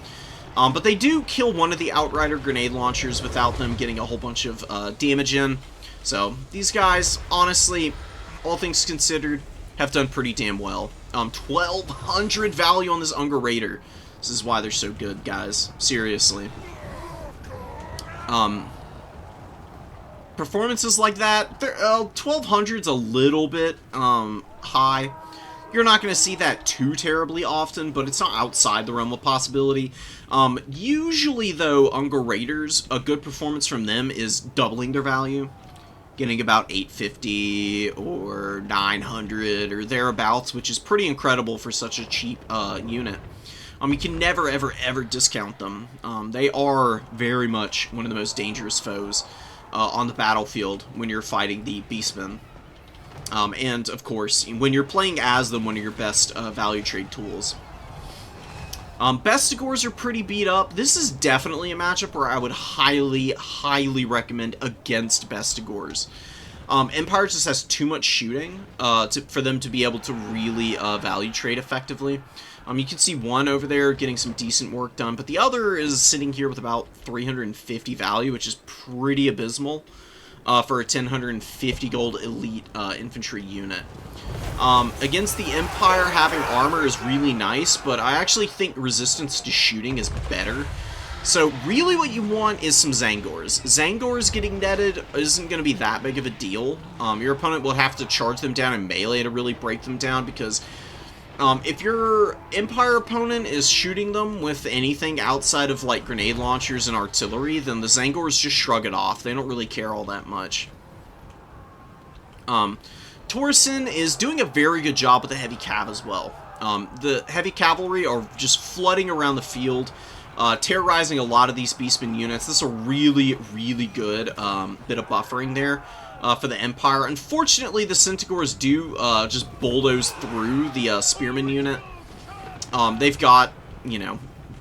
But they do kill one of the Outrider grenade launchers without them getting a whole bunch of damage in. So these guys, honestly, all things considered, have done pretty damn well. 1,200 value on this Ungor Raider. This is why they're so good, guys. Seriously. Performances like that, 1,200's a little bit high. You're not going to see that too terribly often, but it's not outside the realm of possibility. Usually, though, Ungor Raiders, a good performance from them is doubling their value. Getting about 850 or 900 or thereabouts, which is pretty incredible for such a cheap unit. You can never, ever, ever discount them. They are very much one of the most dangerous foes on the battlefield when you're fighting the Beastmen. And, of course, when you're playing as them, one of your best value trade tools. Bestigors are pretty beat up. This is definitely a matchup where I would highly, highly recommend against Bestigors. Empire just has too much shooting for them to be able to really value trade effectively. You can see one over there getting some decent work done, but the other is sitting here with about 350 value, which is pretty abysmal for a 1,050 gold elite infantry unit. Against the Empire, having armor is really nice, but I actually think resistance to shooting is better. So really what you want is some Zangors. Zangors getting netted isn't going to be that big of a deal. Your opponent will have to charge them down in melee to really break them down, because if your Empire opponent is shooting them with anything outside of like grenade launchers and artillery, then the Zangors just shrug it off. They don't really care all that much. Torsen is doing a very good job with the heavy cav as well. The heavy cavalry are just flooding around the field, terrorizing a lot of these Beastmen units. This is a really, really good bit of buffering there for the Empire. Unfortunately, the Centaurs do just bulldoze through the Spearman unit. They've got, you know,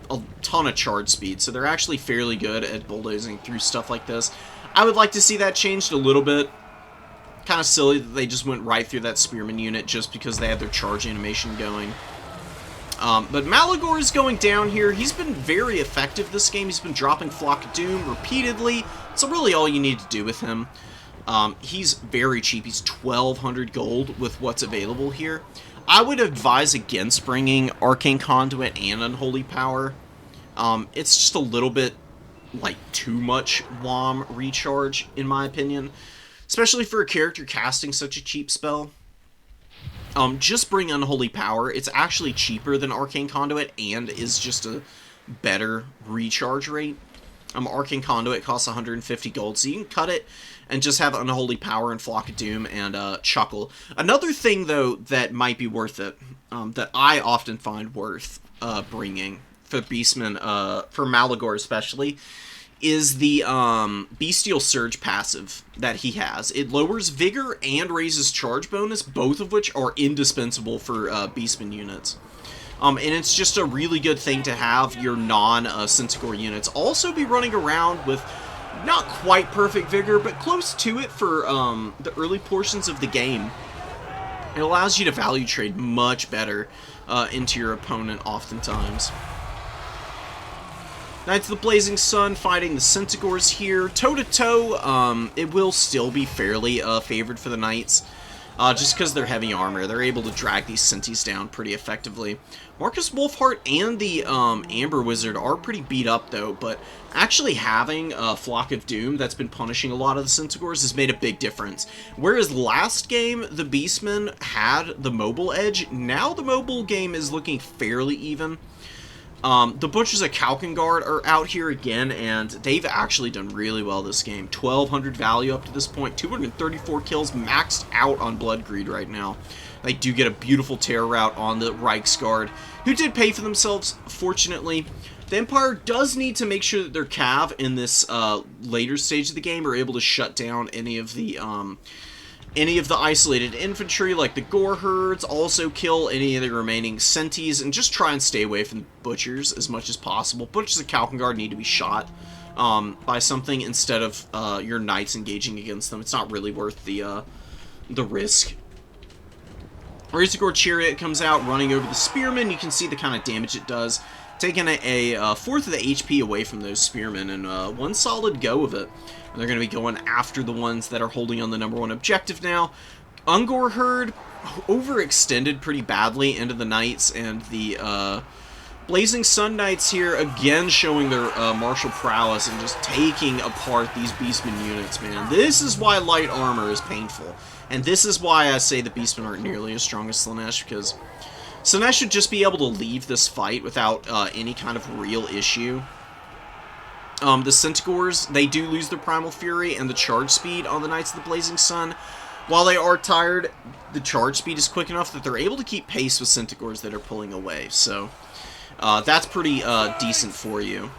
a ton of charge speed, so they're actually fairly good at bulldozing through stuff like this. I would like to see that changed a little bit. Kind of silly that they just went right through that Spearman unit just because they had their charge animation going. But Malagor is going down here. He's been very effective this game. He's been dropping Flock of Doom repeatedly. So really all you need to do with him. He's very cheap. He's 1,200 gold with what's available here. I would advise against bringing Arcane Conduit and Unholy Power. It's just a little bit, like, too much WOM recharge, in my opinion. Especially for a character casting such a cheap spell. Just bring Unholy Power. It's actually cheaper than Arcane Conduit and is just a better recharge rate. Arcane Conduit costs 150 gold, so you can cut it and just have Unholy Power and Flock of Doom and Chuckle. Another thing, though, that might be worth it, that I often find worth bringing for Beastmen, for Malagor especially, is the Bestial Surge passive that he has. It lowers Vigor and raises Charge bonus, both of which are indispensable for Beastmen units. And it's just a really good thing to have your non-Centaur units also be running around with not quite perfect Vigor, but close to it for the early portions of the game. It allows you to value trade much better into your opponent oftentimes. Knights of the Blazing Sun fighting the Centaurs here. Toe-to-toe, it will still be fairly favored for the Knights. Just because they're heavy armor, they're able to drag these Centis down pretty effectively. Marcus Wolfheart and the Amber Wizard are pretty beat up, though, but actually having a Flock of Doom that's been punishing a lot of the Centaurs has made a big difference. Whereas last game, the Beastmen had the mobile edge, now the mobile game is looking fairly even. The Butchers of Kalkengard are out here again, and they've actually done really well this game. 1,200 value up to this point, 234 kills, maxed out on Bloodgreed right now. They do get a beautiful terror route on the Reiksguard, who did pay for themselves, fortunately. The Empire does need to make sure that their Cav in this later stage of the game are able to shut down any of the isolated infantry, like the Gore Herds, also kill any of the remaining Centis, and just try and stay away from the Butchers as much as possible. Butchers of Kalkengard need to be shot by something instead of your Knights engaging against them. It's not really worth the risk. Razorgore Chariot comes out, running over the Spearmen. You can see the kind of damage it does, taking a fourth of the HP away from those Spearmen in one solid go of it. And they're going to be going after the ones that are holding on the #1 objective now. Ungor Herd overextended pretty badly into the Knights, and the Blazing Sun Knights here again showing their martial prowess and just taking apart these Beastmen units, man. This is why light armor is painful. And this is why I say the Beastmen aren't nearly as strong as Slaanesh, because Slaanesh should just be able to leave this fight without any kind of real issue. The Centaurs, they do lose their Primal Fury and the charge speed on the Knights of the Blazing Sun. While they are tired, the charge speed is quick enough that they're able to keep pace with Centaurs that are pulling away. So, that's pretty decent for you.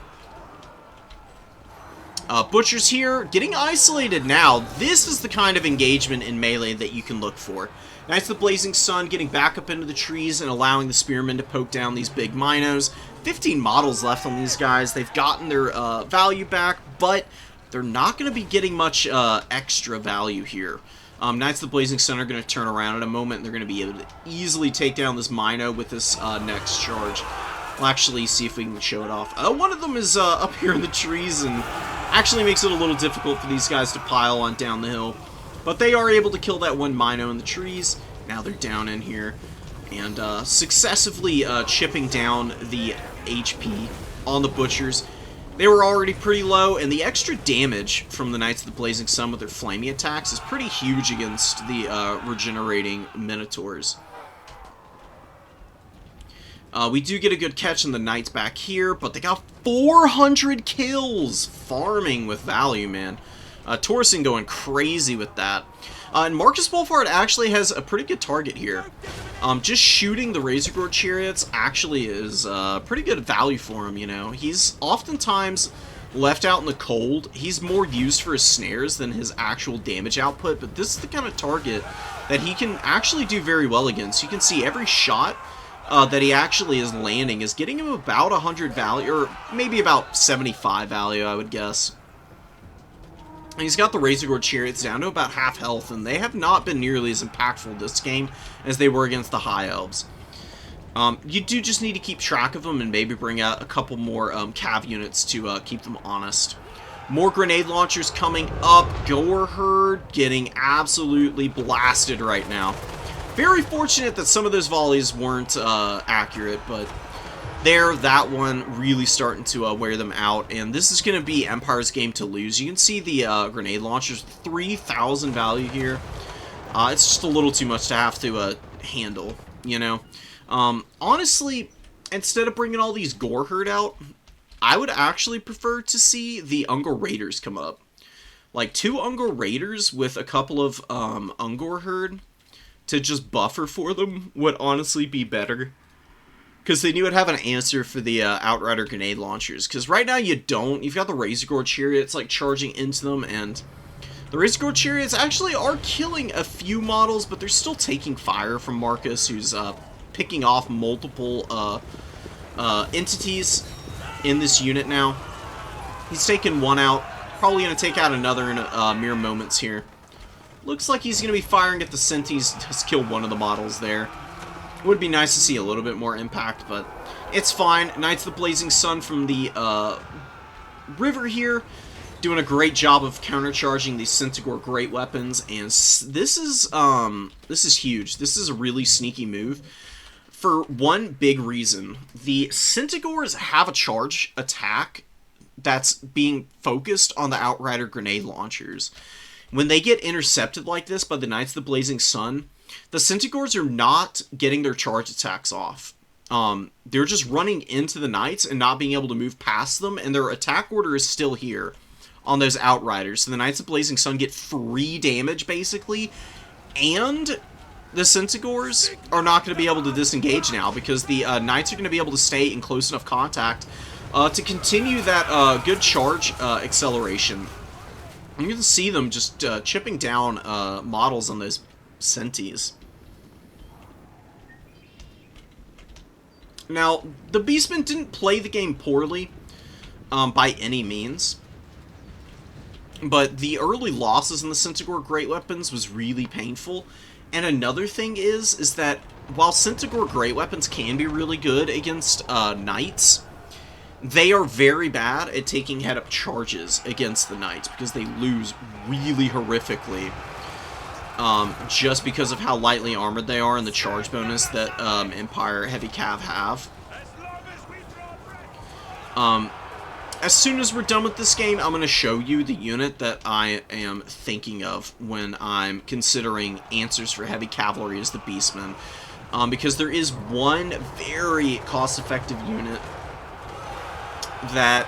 Butchers here, getting isolated now. This is the kind of engagement in melee that you can look for. Knights of the Blazing Sun getting back up into the trees and allowing the Spearmen to poke down these big Minos. 15 models left on these guys. They've gotten their value back, but they're not going to be getting much extra value here. Knights of the Blazing Sun are going to turn around in a moment, and they're going to be able to easily take down this Mino with this next charge. We'll actually see if we can show it off. One of them is up here in the trees and actually makes it a little difficult for these guys to pile on down the hill. But they are able to kill that one Mino in the trees. Now they're down in here and successively chipping down the HP on the Butchers. They were already pretty low, and the extra damage from the Knights of the Blazing Sun with their flamey attacks is pretty huge against the regenerating Minotaurs. We do get a good catch on the Knights back here, but they got 400 kills farming with value, man. Torsen going crazy with that. And Marcus Wolfhard actually has a pretty good target here. Just shooting the Razor Gore Chariots actually is pretty good value for him, you know. He's oftentimes left out in the cold. He's more used for his snares than his actual damage output, but this is the kind of target that he can actually do very well against. You can see every shot that he actually is landing is getting him about 100 value, or maybe about 75 value, I would guess. And he's got the Razor Gore Chariots down to about half health, and they have not been nearly as impactful this game as they were against the High Elves. You do just need to keep track of them and maybe bring out a couple more cav units to keep them honest. More grenade launchers coming up. Gore Herd getting absolutely blasted right now. Very fortunate that some of those volleys weren't accurate, but that one really starting to wear them out, and this is going to be Empire's game to lose. You can see the grenade launchers, 3,000 value here. It's just a little too much to have to handle, you know. Honestly, instead of bringing all these Gore Herd out, I would actually prefer to see the Ungor Raiders come up. Like, 2 Ungor Raiders with a couple of Ungor Herd to just buffer for them would honestly be better. Because then you would have an answer for the Outrider grenade launchers. Because right now you don't. You've got the Razor Gore Chariots like charging into them, and the Razor Gore Chariots actually are killing a few models, but they're still taking fire from Marcus, who's picking off multiple entities in this unit now. He's taken one out. Probably going to take out another in mere moments here. Looks like he's going to be firing at the Sentis. Just killed one of the models there. Would be nice to see a little bit more impact, but it's fine. Knights of the Blazing Sun from the river here, doing a great job of countercharging these Centigore great weapons, and this is huge. This is a really sneaky move for one big reason. The Centigores have a charge attack that's being focused on the Outrider grenade launchers. When they get intercepted like this by the Knights of the Blazing Sun, the Centigores are not getting their charge attacks off. They're just running into the Knights and not being able to move past them, and their attack order is still here on those Outriders. So the Knights of Blazing Sun get free damage, basically, and the Centigores are not going to be able to disengage now, because the Knights are going to be able to stay in close enough contact to continue that good charge acceleration. I'm going to see them just chipping down models on those Sentis. Now, the Beastmen didn't play the game poorly by any means, but the early losses in the Centigore Great Weapons was really painful. And another thing is that while Centigore Great Weapons can be really good against Knights, they are very bad at taking head-up charges against the Knights, because they lose really horrifically. Just because of how lightly armored they are and the charge bonus that Empire Heavy Cav have. As soon as we're done with this game, I'm going to show you the unit that I am thinking of when I'm considering answers for Heavy Cavalry as the Beastmen. Because there is one very cost-effective unit that,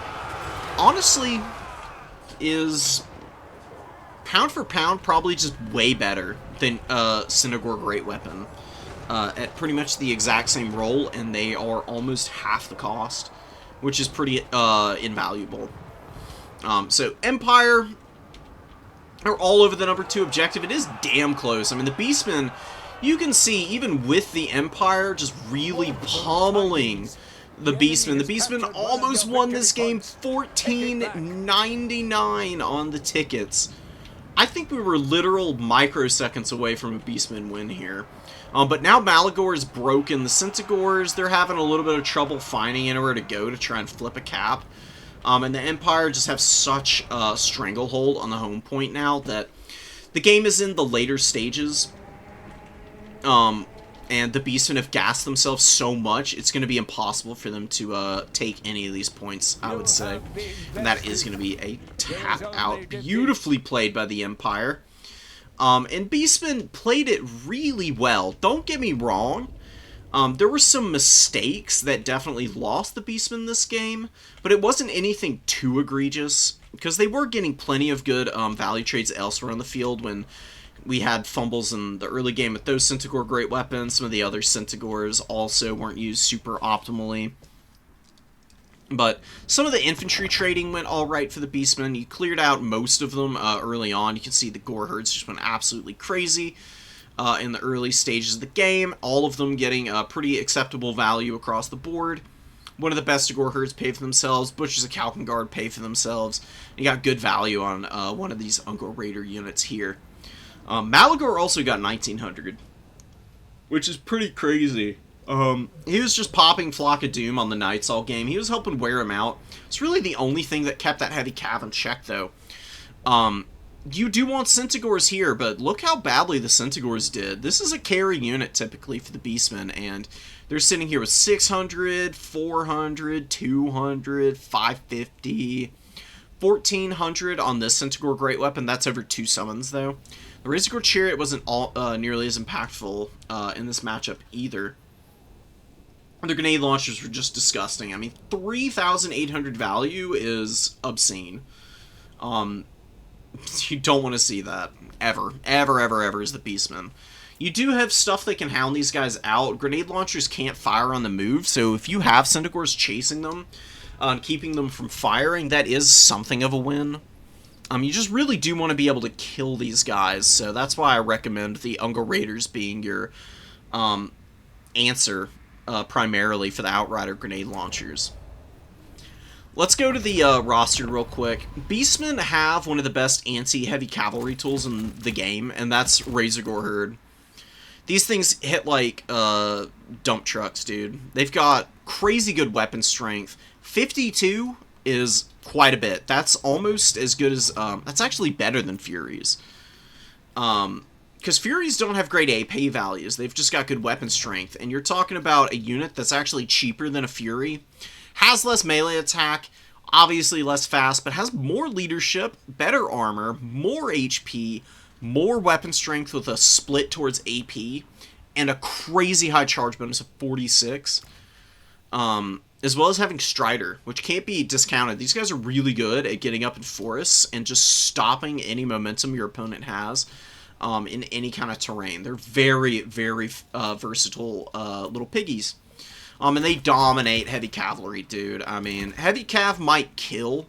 honestly, is pound for pound probably just way better than Centigore Great Weapon at pretty much the exact same role, and they are almost half the cost, which is pretty invaluable. So Empire are all over the number 2 objective. It is damn close. I mean, the Beastmen, you can see even with the Empire just really pummeling the Beastmen. The Beastmen almost won this game, 14.99 on the tickets. I think we were literal microseconds away from a Beastman win here. But now Malagor is broken. The Centigores, they're having a little bit of trouble finding anywhere to go to try and flip a cap. And the Empire just have such a stranglehold on the home point now that the game is in the later stages. And the Beastmen have gassed themselves so much, it's going to be impossible for them to take any of these points, I would say. And that is going to be a tap out. Beautifully played by the Empire. And Beastmen played it really well. Don't get me wrong. There were some mistakes that definitely lost the Beastmen this game, but it wasn't anything too egregious, because they were getting plenty of good value trades elsewhere on the field when We had fumbles in the early game with those Centaur great weapons. Some of the other Centaurs also weren't used super optimally. But some of the infantry trading went alright for the Beastmen. You cleared out most of them early on. You can see the Gore Herds just went absolutely crazy in the early stages of the game. All of them getting a pretty acceptable value across the board. One of the best Gore Herds pay for themselves. Butchers of Kalkengard pay for themselves. You got good value on one of these Ungor Raider units here. Malagor also got 1900, which is pretty crazy. He was just popping Flock of Doom on the Knights all game. He was helping wear him out. It's really the only thing that kept that heavy cav in check, though. You do want Centaurs here, but look how badly the Centaurs did. This is a carry unit, typically, for the Beastmen, and they're sitting here with 600, 400, 200, 550, 1400 on this Centaur Great Weapon. That's over 2 summons, though. The Razorgore Chariot wasn't nearly as impactful in this matchup, either. The grenade launchers were just disgusting. I mean, 3,800 value is obscene. You don't want to see that. Ever. Ever, ever, ever is the Beastmen. You do have stuff that can hound these guys out. Grenade launchers can't fire on the move, so if you have Centaurs chasing them, and keeping them from firing, that is something of a win. You just really do want to be able to kill these guys, so that's why I recommend the Ungor Raiders being your answer primarily for the Outrider grenade launchers. Let's go to the roster real quick. Beastmen have one of the best anti-heavy cavalry tools in the game, and that's Razorgore Herd. These things hit like dump trucks, dude. They've got crazy good weapon strength. 52 is quite a bit. That's almost as good as... that's actually better than Furies. Because Furies don't have great AP values. They've just got good weapon strength. And you're talking about a unit that's actually cheaper than a Fury. Has less melee attack, obviously less fast, but has more leadership, better armor, more HP, more weapon strength with a split towards AP, and a crazy high charge bonus of 46. As well as having Strider, which can't be discounted. These guys are really good at getting up in forests and just stopping any momentum your opponent has in any kind of terrain. They're very, very versatile little piggies. And they dominate heavy cavalry, dude. I mean, heavy cav might kill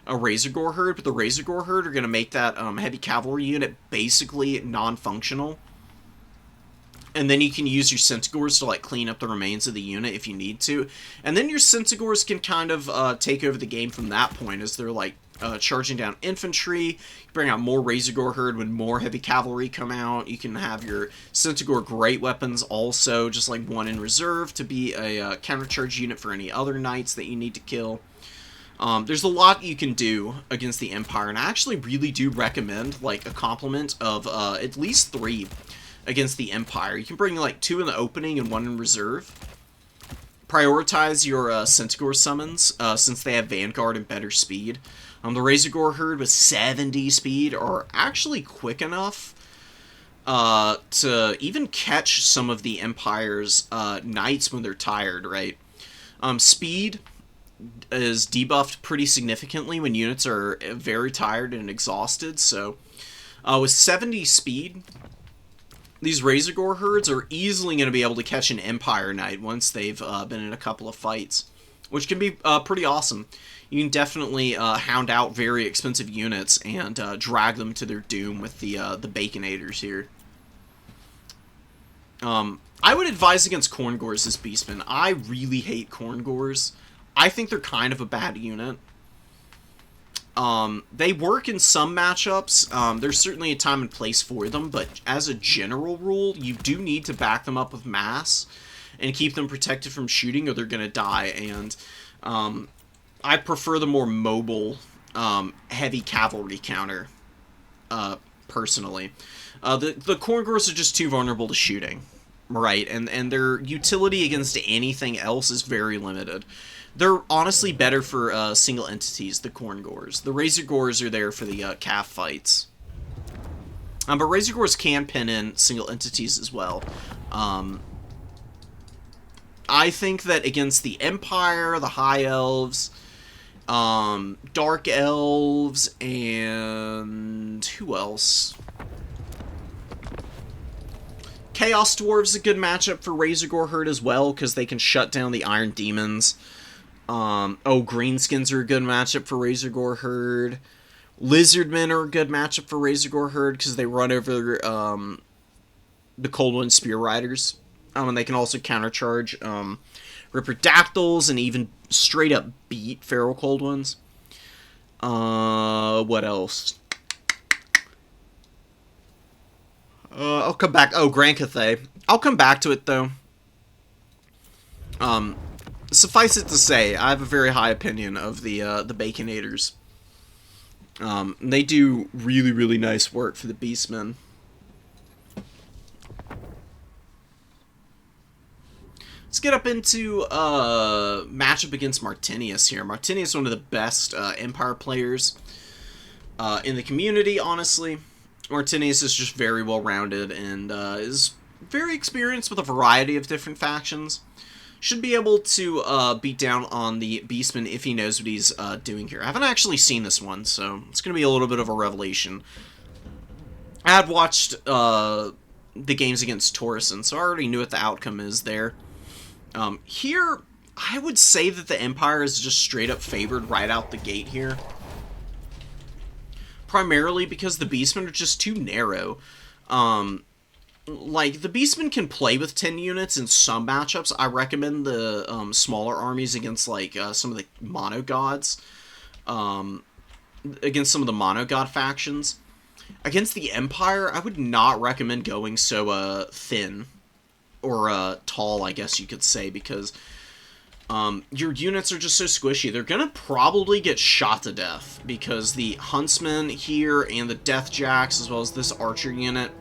a Razorgore Herd, but the Razorgore Herd are going to make that heavy cavalry unit basically non-functional. And then you can use your Centaurs to, like, clean up the remains of the unit if you need to. And then your Centaurs can kind of take over the game from that point as they're, like, charging down infantry. You bring out more Razorgore Herd when more heavy cavalry come out. You can have your Centaur great weapons also, just like one in reserve, to be a countercharge unit for any other knights that you need to kill. There's a lot you can do against the Empire, and I actually really do recommend, like, a complement of at least 3 against the Empire. You can bring, like, 2 in the opening and 1 in reserve. Prioritize your Centaur summons, since they have Vanguard and better speed. The Razorgore Herd with 70 speed are actually quick enough to even catch some of the Empire's knights when they're tired, right? Speed is debuffed pretty significantly when units are very tired and exhausted, so with 70 speed, these Razorgore Herds are easily going to be able to catch an Empire Knight once they've been in a couple of fights, which can be pretty awesome. You can definitely hound out very expensive units and drag them to their doom with the Baconators here. I would advise against Corngores as Beastmen. I really hate Corngores. I think they're kind of a bad unit. They work in some matchups. There's certainly a time and place for them, but as a general rule, you do need to back them up with mass and keep them protected from shooting, or they're going to die. And I prefer the more mobile, heavy cavalry counter, personally. The Corngores are just too vulnerable to shooting, right? And their utility against anything else is very limited. They're honestly better for single entities, the Corngores. The Razorgores are there for the calf fights. But Razorgores can pin in single entities as well. I think that against the Empire, the High Elves, Dark Elves, and who else? Chaos Dwarves is a good matchup for Razorgore Herd as well, because they can shut down the Iron Demons. Greenskins are a good matchup for Razorgore Herd. Lizardmen are a good matchup for Razorgore Herd, because they run over the Cold Wind Spear Riders. And they can also countercharge Ripperdactyls and even straight up beat Feral Cold Winds. What else? I'll come back. Grand Cathay. I'll come back to it, though. Suffice it to say, I have a very high opinion of the Baconators. They do really, really nice work for the Beastmen. Let's get up into matchup against Martinius here. Martinius is one of the best Empire players in the community, honestly. Martinius is just very well-rounded and is very experienced with a variety of different factions. Should be able to beat down on the Beastman if he knows what he's doing here. I haven't actually seen this one, so it's going to be a little bit of a revelation. I had watched the games against Torreson, so I already knew what the outcome is there. Here, I would say that the Empire is just straight up favored right out the gate here. Primarily because the Beastmen are just too narrow. Like, the Beastmen can play with 10 units in some matchups. I recommend the smaller armies against, like, some of the Mono Gods. Against some of the Mono God factions. Against the Empire, I would not recommend going so thin. Or tall, I guess you could say, because your units are just so squishy. They're going to probably get shot to death, because the Huntsmen here and the Deathjacks, as well as this Archer unit,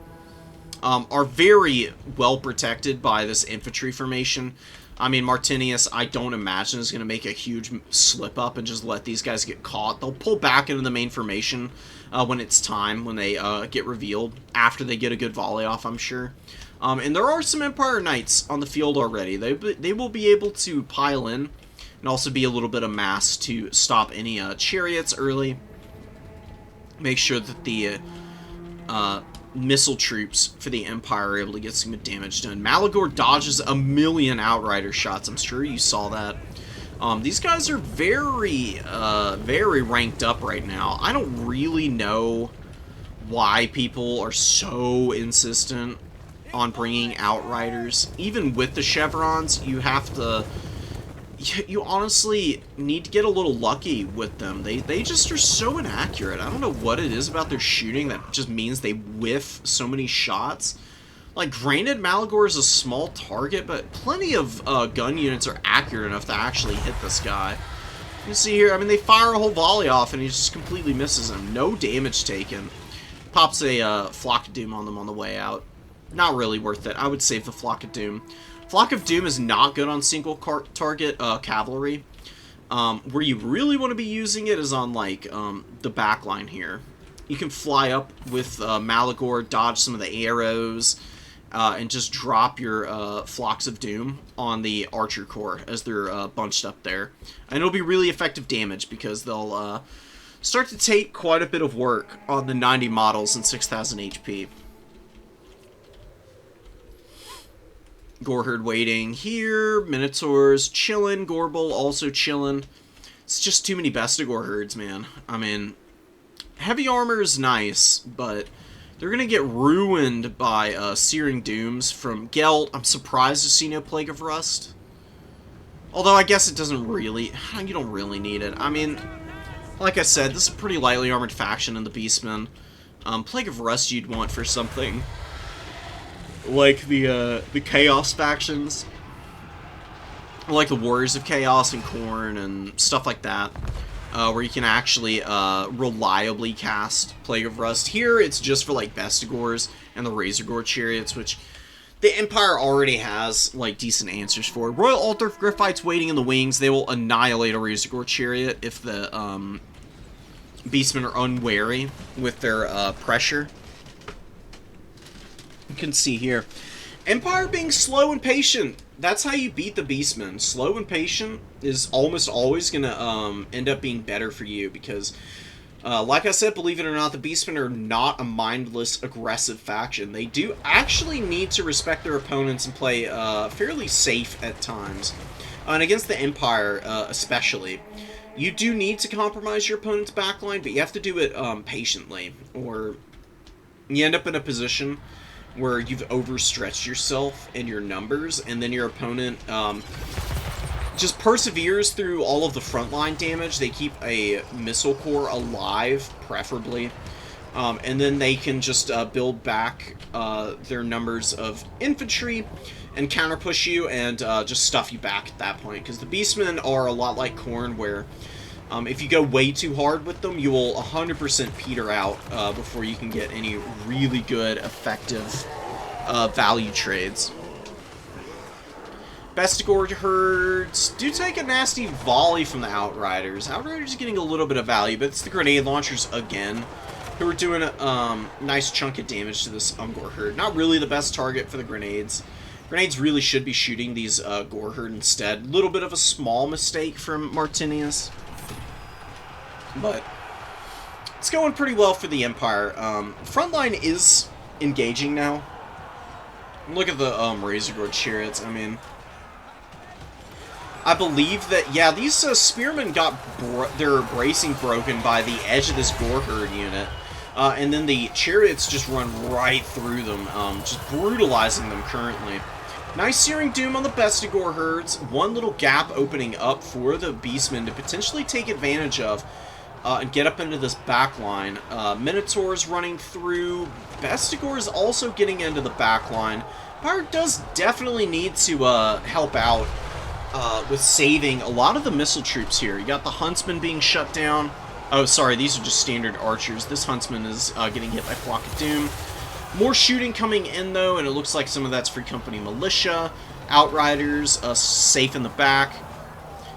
are very well protected by this infantry formation. I mean, Martinius, I don't imagine, is going to make a huge slip-up and just let these guys get caught. They'll pull back into the main formation when it's time, when they get revealed, after they get a good volley off, I'm sure. And there are some Empire Knights on the field already. They will be able to pile in and also be a little bit of mass to stop any chariots early. Make sure that the missile troops for the Empire are able to get some good damage done. Malagor dodges a million Outrider shots. I'm sure you saw that. These guys are very, very ranked up right now. I don't really know why people are so insistent on bringing Outriders. Even with the chevrons, you have to... You honestly need to get a little lucky with them. They just are so inaccurate. I don't know what it is about their shooting that just means they whiff so many shots. Like, granted, Malagor is a small target, but plenty of gun units are accurate enough to actually hit this guy. You can see here, I mean, they fire a whole volley off and he just completely misses him. No damage taken. Pops a Flock of Doom on them on the way out. Not really worth it. I would save the Flock of Doom. Flock of Doom is not good on single target cavalry. Where you really want to be using it is on, like, the back line here. You can fly up with Malagor, dodge some of the arrows, and just drop your Flocks of Doom on the Archer Corps as they're bunched up there. And it'll be really effective damage because they'll start to take quite a bit of work on the 90 models and 6,000 HP. Goreherd waiting here, Minotaurs chillin', Gorbel also chillin'. It's just too many Bestigor herds, man. I mean, heavy armor is nice, but they're gonna get ruined by Searing Dooms from Gelt. I'm surprised to see no Plague of Rust. Although I guess it doesn't really... You don't really need it. I mean, like I said, this is a pretty lightly armored faction in the Beastmen. Plague of Rust you'd want for something like the Chaos factions, like the Warriors of Chaos and Khorne and stuff like that, where you can actually reliably cast Plague of Rust. Here, it's just for like Bestigors and the Razorgore chariots, which the Empire already has like decent answers for. Royal Altar Griffites waiting in the wings. They will annihilate a Razorgore chariot if the Beastmen are unwary with their pressure. You can see here, Empire being slow and patient. That's how you beat the Beastmen. Slow and patient is almost always going to end up being better for you, because Like I said, believe it or not, the Beastmen are not a mindless, aggressive faction. They do actually need to respect their opponents and play fairly safe at times. And against the Empire, especially, you do need to compromise your opponent's backline, but you have to do it patiently, or you end up in a position where you've overstretched yourself in your numbers, and then your opponent just perseveres through all of the frontline damage. They keep a missile core alive, preferably, and then they can just build back their numbers of infantry and counter-push you and just stuff you back at that point. Because the Beastmen are a lot like Khorne, where if you go way too hard with them, you will 100% peter out before you can get any really good, effective value trades. Bestigor herds do take a nasty volley from the Outriders. Outriders are getting a little bit of value, but it's the grenade launchers again who are doing a nice chunk of damage to this Ungor herd. Not really the best target for the grenades. Grenades really should be shooting these Gore herd instead. A little bit of a small mistake from Martinius, but it's going pretty well for the Empire. Frontline is engaging now. Look at the Razorgore chariots. I mean, I believe that, yeah, these spearmen got their bracing broken by the edge of this Gore herd unit, and then the chariots just run right through them, just brutalizing them currently. Nice Searing Doom on the Bestigor herds. One little gap opening up for the Beastmen to potentially take advantage of and get up into this back line. Minotaurs running through. Bestigor is also getting into the back line. Empire does definitely need to help out with saving a lot of the missile troops here. You got the Huntsman being shut down. Oh, sorry, these are just standard archers. This Huntsman is getting hit by Flock of Doom. More shooting coming in, though, and it looks like some of that's Free Company Militia. Outriders safe in the back.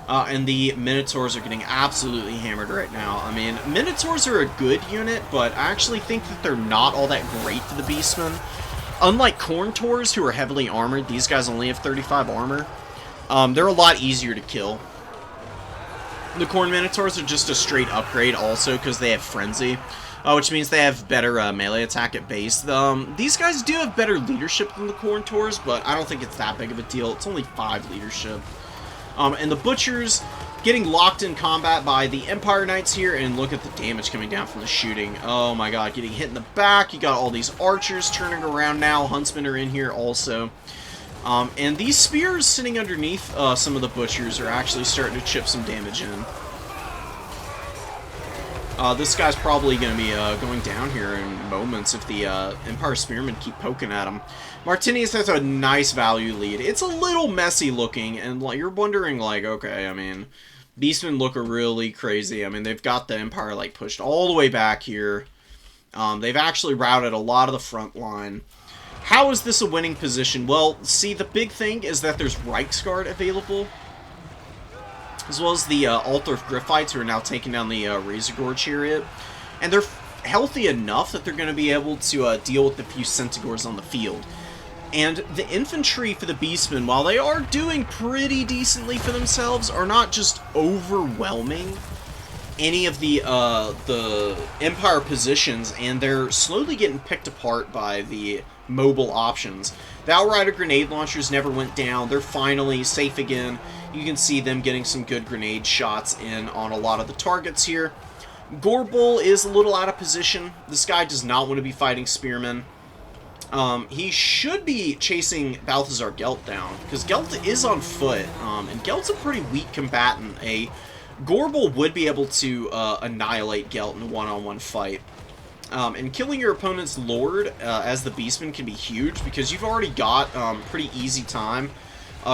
And the Minotaurs are getting absolutely hammered right now. I mean, Minotaurs are a good unit, but I actually think that they're not all that great for the Beastmen. Unlike Khorne Taurs, who are heavily armored, these guys only have 35 armor. They're a lot easier to kill. The Khorne Minotaurs are just a straight upgrade also because they have Frenzy, which means they have better melee attack at base. These guys do have better leadership than the Khorne Taurs, but I don't think it's that big of a deal. It's only 5 leadership. And the Butchers getting locked in combat by the Empire Knights here, and look at the damage coming down from the shooting. Oh my god, getting hit in the back. You got all these archers turning around now. Huntsmen are in here also. And these spears sitting underneath some of the Butchers are actually starting to chip some damage in. This guy's probably going to be going down here in moments if the Empire Spearmen keep poking at him. Martinius has a nice value lead. It's a little messy looking, and you're wondering, like, okay, I mean, Beastmen look really crazy. I mean, they've got the Empire, like, pushed all the way back here. They've actually routed a lot of the front line. How is this a winning position? Well, see, the big thing is that there's Reiksguard available, as well as the Altar of Griffites, who are now taking down the Razorgore chariot. And they're healthy enough that they're going to be able to deal with the few Centaurs on the field. And the infantry for the Beastmen, while they are doing pretty decently for themselves, are not just overwhelming any of the Empire positions, and they're slowly getting picked apart by the mobile options. The Outrider grenade launchers never went down. They're finally safe again. You can see them getting some good grenade shots in on a lot of the targets here. Gorbull is a little out of position. This guy does not want to be fighting Spearmen. He should be chasing Balthazar Gelt down, because Gelt is on foot, and Gelt's a pretty weak combatant. A Gorbull would be able to annihilate Gelt in a one-on-one fight. And killing your opponent's Lord as the Beastman can be huge, because you've already got pretty easy time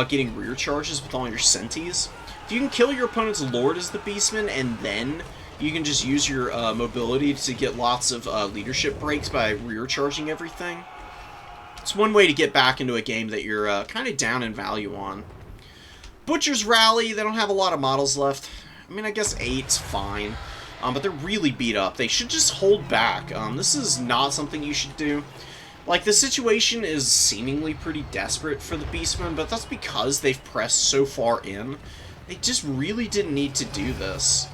getting rear charges with all your Senties. If you can kill your opponent's Lord as the Beastman, and then you can just use your mobility to get lots of leadership breaks by rear charging everything. It's one way to get back into a game that you're kind of down in value on. Butcher's Rally, they don't have a lot of models left. I mean, I guess 8's fine. But they're really beat up. They should just hold back. This is not something you should do. Like, the situation is seemingly pretty desperate for the Beastmen, but that's because they've pressed so far in. They just really didn't need to do this.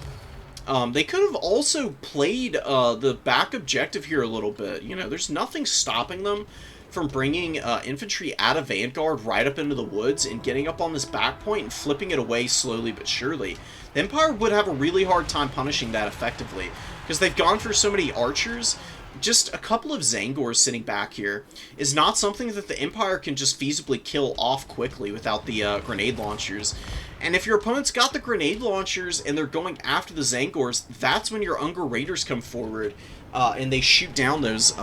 They could have also played the back objective here a little bit. You know, there's nothing stopping them from bringing infantry out of Vanguard right up into the woods and getting up on this back point and flipping it away slowly but surely. The Empire would have a really hard time punishing that effectively, because they've gone for so many archers. Just a couple of Zangors sitting back here is not something that the Empire can just feasibly kill off quickly without the grenade launchers. And if your opponent's got the grenade launchers and they're going after the Zangors, that's when your Unger Raiders come forward and they shoot down those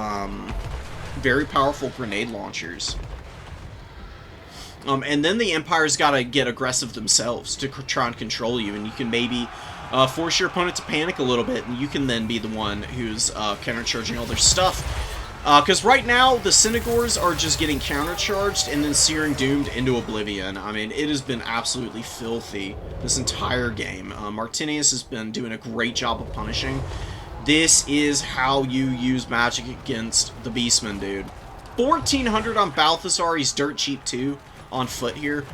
very powerful grenade launchers. And then the Empire's got to get aggressive themselves to try and control you, and you can maybe force your opponent to panic a little bit, and you can then be the one who's countercharging all their stuff. Because right now, the Synagors are just getting countercharged and then searing doomed into oblivion. I mean, it has been absolutely filthy this entire game. Martinius has been doing a great job of punishing. This is how you use magic against the Beastmen, dude. 1,400 on Balthasar, he's dirt cheap too, on foot here.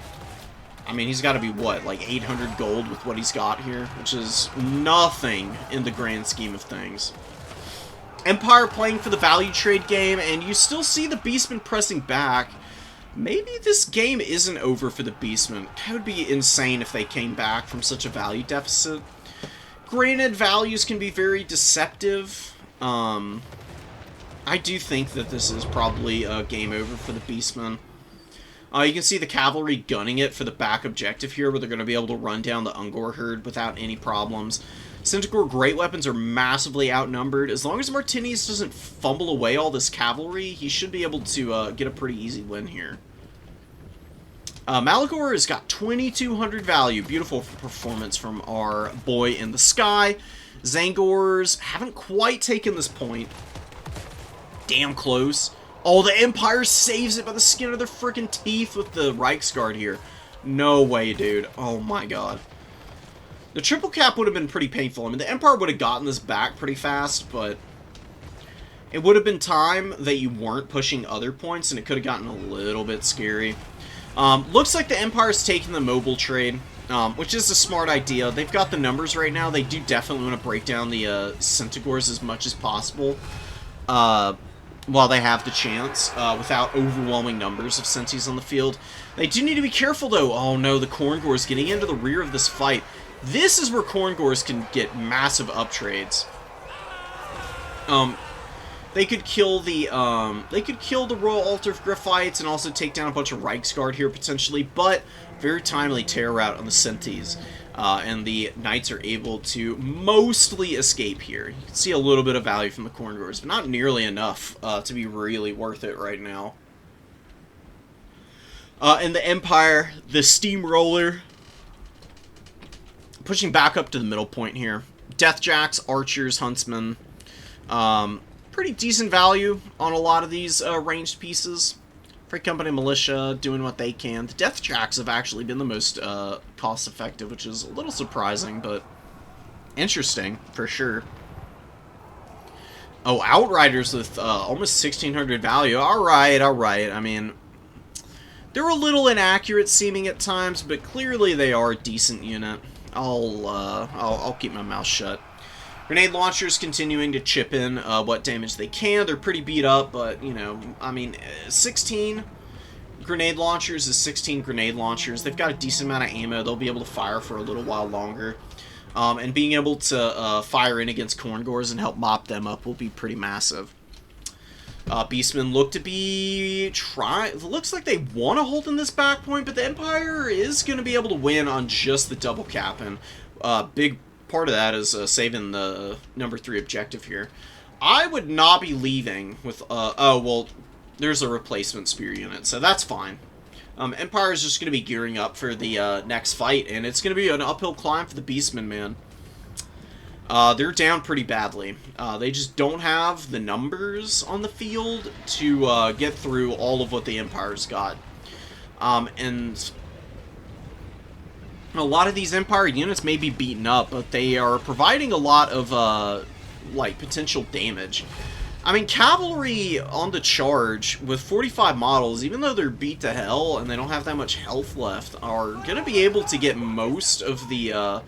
I mean, he's got to be, what, like 800 gold with what he's got here, which is nothing in the grand scheme of things. Empire playing for the value trade game, and you still see the Beastmen pressing back. Maybe this game isn't over for the Beastmen. That would be insane if they came back from such a value deficit. Granted, values can be very deceptive. I do think that this is probably a game over for the Beastmen. You can see the cavalry gunning it for the back objective here, where they're going to be able to run down the Ungor herd without any problems. Centaur great weapons are massively outnumbered. As long as Martinius doesn't fumble away all this cavalry, he should be able to get a pretty easy win here. Malagor has got 2,200 value. Beautiful performance from our boy in the sky. Zangors haven't quite taken this point. Damn close. Oh, the Empire saves it by the skin of their freaking teeth with the Reichsguard here. No way, dude. Oh my god. The triple cap would have been pretty painful. I mean, the Empire would have gotten this back pretty fast, but it would have been time that you weren't pushing other points, and it could have gotten a little bit scary. Looks like the Empire's taking the mobile trade, which is a smart idea. They've got the numbers right now. They do definitely want to break down the Centaurs as much as possible while they have the chance, without overwhelming numbers of Centis on the field. They do need to be careful, though. Oh, no, the Korngors getting into the rear of this fight. This is where Korngors can get massive uptrades. They could kill the Royal Altar of Griffites and also take down a bunch of Reichsguard here potentially, but very timely tear route on the Centis. And the Knights are able to mostly escape here. You can see a little bit of value from the Korngors, but not nearly enough to be really worth it right now. And the Empire, the Steamroller, pushing back up to the middle point here. Deathjacks, Archers, Huntsmen. Pretty decent value on a lot of these ranged pieces. Free Company Militia doing what they can. The Deathjacks have actually been the most cost-effective, which is a little surprising, but interesting, for sure. Oh, Outriders with almost 1,600 value. Alright, alright. I mean, they're a little inaccurate seeming at times, but clearly they are a decent unit. I'll keep my mouth shut. Grenade launchers continuing to chip in what damage they can. They're pretty beat up, but, you know, I mean, 16 grenade launchers is 16 grenade launchers. They've got a decent amount of ammo. They'll be able to fire for a little while longer. And being able to fire in against Korngors and help mop them up will be pretty massive. Beastmen look to be it looks like they want to hold in this back point, but the Empire is going to be able to win on just the double capping. Big part of that is saving the number 3 objective here. I would not be leaving with, oh, well, there's a replacement spear unit, so that's fine. Empire is just going to be gearing up for the next fight, and it's going to be an uphill climb for the Beastmen, man. They're down pretty badly. They just don't have the numbers on the field to get through all of what the Empire's got. And a lot of these Empire units may be beaten up, but they are providing a lot of, like, potential damage. I mean, cavalry on the charge with 45 models, even though they're beat to hell and they don't have that much health left, are going to be able to get most of the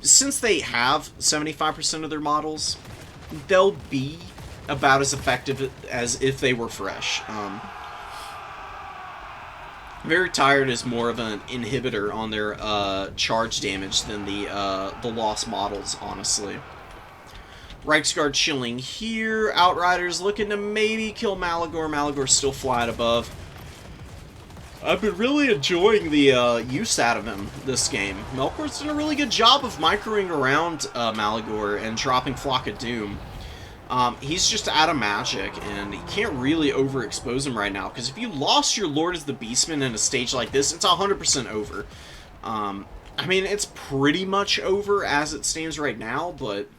since they have 75% of their models, they'll be about as effective as if they were fresh. Very Tired is more of an inhibitor on their charge damage than the lost models, honestly. Reichsguard chilling here. Outriders looking to maybe kill Malagor. Malagor's still flying above. I've been really enjoying the use out of him this game. Melkor's done a really good job of microing around Malagor and dropping Flock of Doom. He's just out of magic, and you can't really overexpose him right now, because if you lost your Lord as the Beastman in a stage like this, it's 100% over. I mean, it's pretty much over as it stands right now, but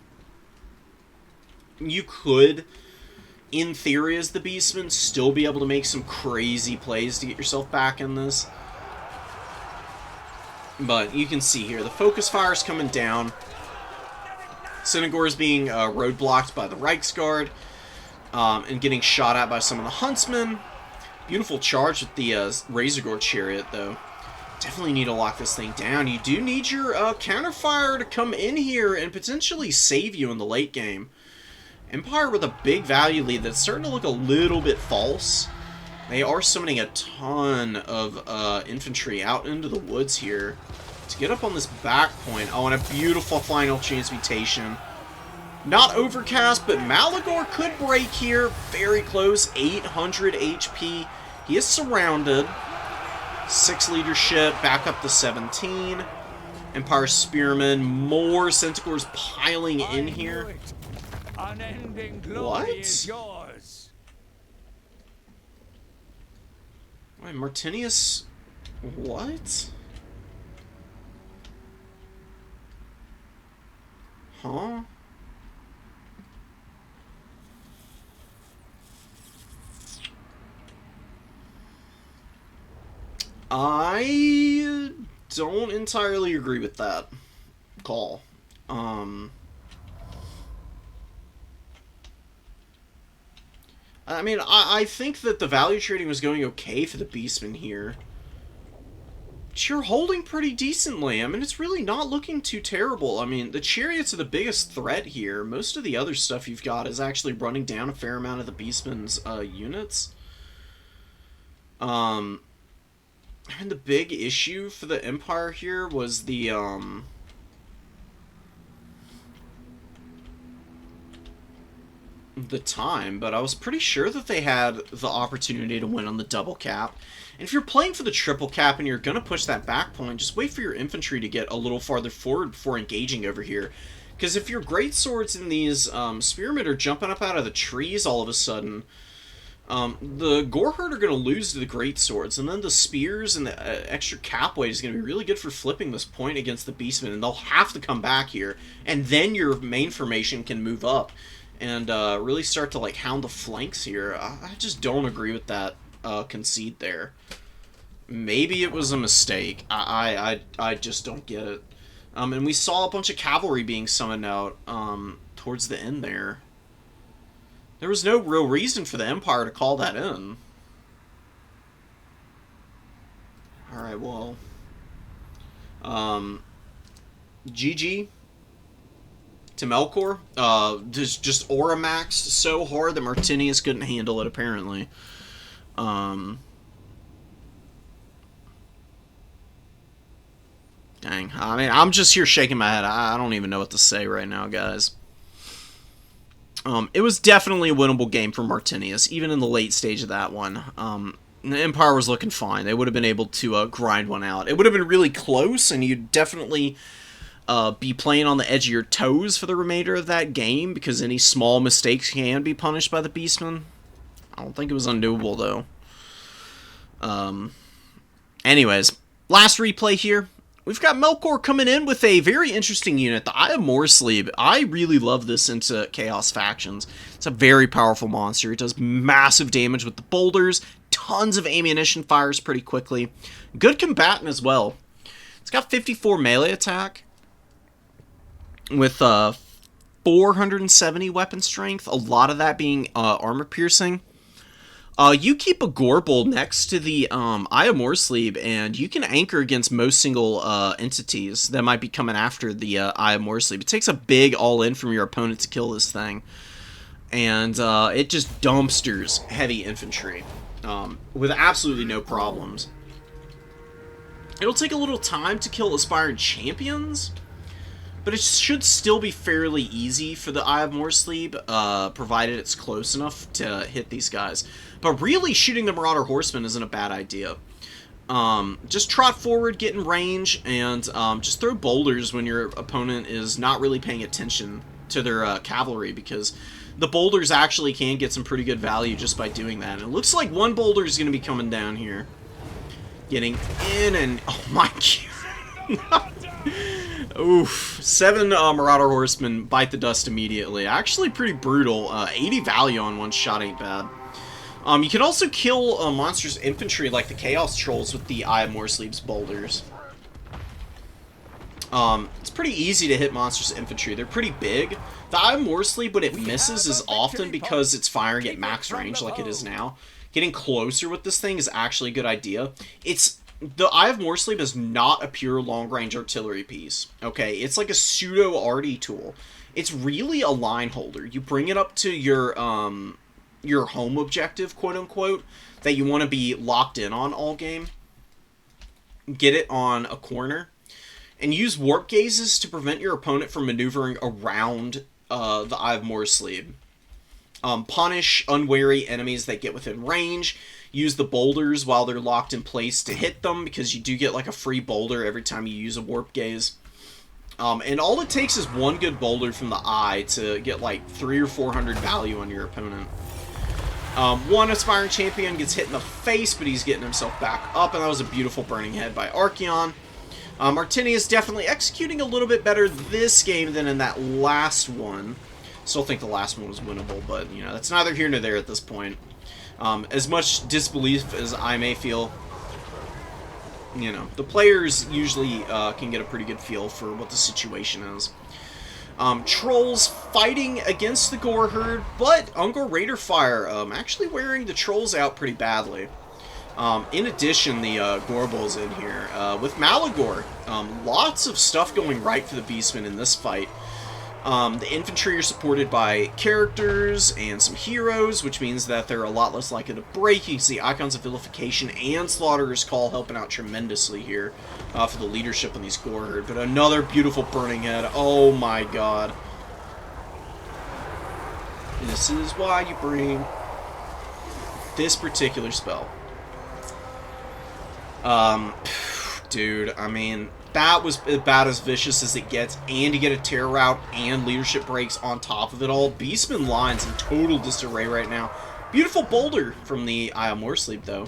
you could, in theory, as the Beastman, still be able to make some crazy plays to get yourself back in this. But you can see here, the focus fire's coming down. Synagor is being roadblocked by the Reichsguard and getting shot at by some of the Huntsmen. Beautiful charge with the Razorgore Chariot, though. Definitely need to lock this thing down. You do need your counterfire to come in here and potentially save you in the late game. Empire with a big value lead that's starting to look a little bit false. They are summoning a ton of infantry out into the woods here to get up on this back point. Oh, and a beautiful final transmutation. Not overcast, but Malagor could break here. Very close. 800 HP. He is surrounded. 6 leadership. Back up to 17. Empire Spearmen. More Centaurs piling in here. What? Wait, Martinius... What? Huh? I don't entirely agree with that call. I mean, I think that the value trading was going okay for the Beastmen here. But you're holding pretty decently. I mean, it's really not looking too terrible. I mean, the Chariots are the biggest threat here. Most of the other stuff you've got is actually running down a fair amount of the Beastmen's units. And the big issue for the Empire here was the time, but I was pretty sure that they had the opportunity to win on the double cap. And if you're playing for the triple cap and you're going to push that back point, just wait for your infantry to get a little farther forward before engaging over here. Because if your greatswords in these spearmen are jumping up out of the trees all of a sudden, the Goreherd are going to lose to the greatswords, and then the spears and the extra cap weight is going to be really good for flipping this point against the Beastmen, and they'll have to come back here, and then your main formation can move up and really start to like hound the flanks here. I just don't agree with that concede there. Maybe it was a mistake. I just don't get it. And we saw a bunch of cavalry being summoned out towards the end there. There was no real reason for the Empire to call that in. Alright, well. GG to Melkor. Just aura maxed so hard that Martinius couldn't handle it, apparently. Dang. I mean, I'm just here shaking my head. I don't even know what to say right now, guys. It was definitely a winnable game for Martinius, even in the late stage of that one. The Empire was looking fine. They would have been able to grind one out. It would have been really close, and you'd definitely be playing on the edge of your toes for the remainder of that game, because any small mistakes can be punished by the Beastmen. I don't think it was undoable, though. Anyways, last replay here. We've got Melkor coming in with a very interesting unit, the Eye of Morsleep. I really love this into Chaos Factions. It's a very powerful monster. It does massive damage with the boulders, tons of ammunition, fires pretty quickly. Good combatant as well. It's got 54 melee attack with 470 weapon strength, a lot of that being armor piercing. You keep a Gorble next to the Eye of Morsleep, and you can anchor against most single entities that might be coming after the Eye of Morsleep. It takes a big all-in from your opponent to kill this thing, and it just dumpsters heavy infantry with absolutely no problems. It'll take a little time to kill Aspiring Champions, but it should still be fairly easy for the Eye of Morsleep, provided it's close enough to hit these guys. But really, shooting the Marauder Horseman isn't a bad idea. Just trot forward, get in range, and just throw boulders when your opponent is not really paying attention to their cavalry, because the boulders actually can get some pretty good value just by doing that. And it looks like one boulder is going to be coming down here. Getting in, and oh my god. Oof. 7 Marauder Horsemen bite the dust immediately. Actually pretty brutal. 80 value on one shot ain't bad. You can also kill monstrous infantry like the Chaos Trolls with the Eye of Morsleep's boulders. It's pretty easy to hit monstrous infantry. They're pretty big. The Eye of Morsleep, when it misses, is often because it's firing at max range like it is now. Getting closer with this thing is actually a good idea. The Eye of Morsleep is not a pure long-range artillery piece, okay? It's like a pseudo-arty tool. It's really a line holder. You bring it up to your home objective, quote-unquote, that you want to be locked in on all game. Get it on a corner. And use warp gazes to prevent your opponent from maneuvering around the Eye of Morsleep. Punish unwary enemies that get within range. Use the boulders while they're locked in place to hit them, because you do get like a free boulder every time you use a warp gaze. And all it takes is one good boulder from the eye to get like 300 or 400 value on your opponent. One Aspiring Champion gets hit in the face, but he's getting himself back up, and that was a beautiful burning head by Archeon. Martini is definitely executing a little bit better this game than in that last one. Still think the last one was winnable, but you know, that's neither here nor there at this point. As much disbelief as I may feel, you know, the players usually can get a pretty good feel for what the situation is. Trolls fighting against the Gore Herd, but Ungor Raider Fire actually wearing the Trolls out pretty badly. In addition, the Gorbul's in here with Malagor. Lots of stuff going right for the Beastmen in this fight. The infantry are supported by characters and some heroes, which means that they're a lot less likely to break. You can see Icons of Vilification and Slaughterer's Call helping out tremendously here for the leadership on these Gore Herd. But another beautiful burning head. Oh my god. This is why you bring this particular spell. Dude, I mean, that was about as vicious as it gets, and you get a terror route and leadership breaks on top of it all. Beastman lines in total disarray right now. Beautiful boulder from the Eye of Morsleep, though.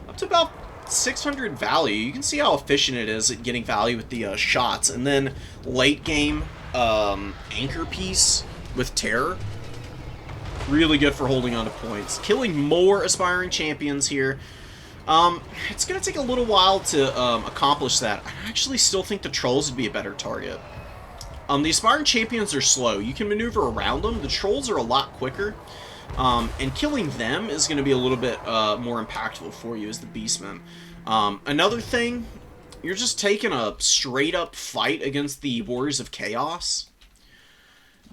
Up to about 600 value. You can see how efficient it is at getting value with the shots. And then late game anchor piece with terror. Really good for holding on to points. Killing more Aspiring Champions here. It's going to take a little while to accomplish that. I actually still think the Trolls would be a better target. The Aspiring Champions are slow. You can maneuver around them. The Trolls are a lot quicker. And killing them is going to be a little bit more impactful for you as the Beastmen. Another thing, you're just taking a straight-up fight against the Warriors of Chaos.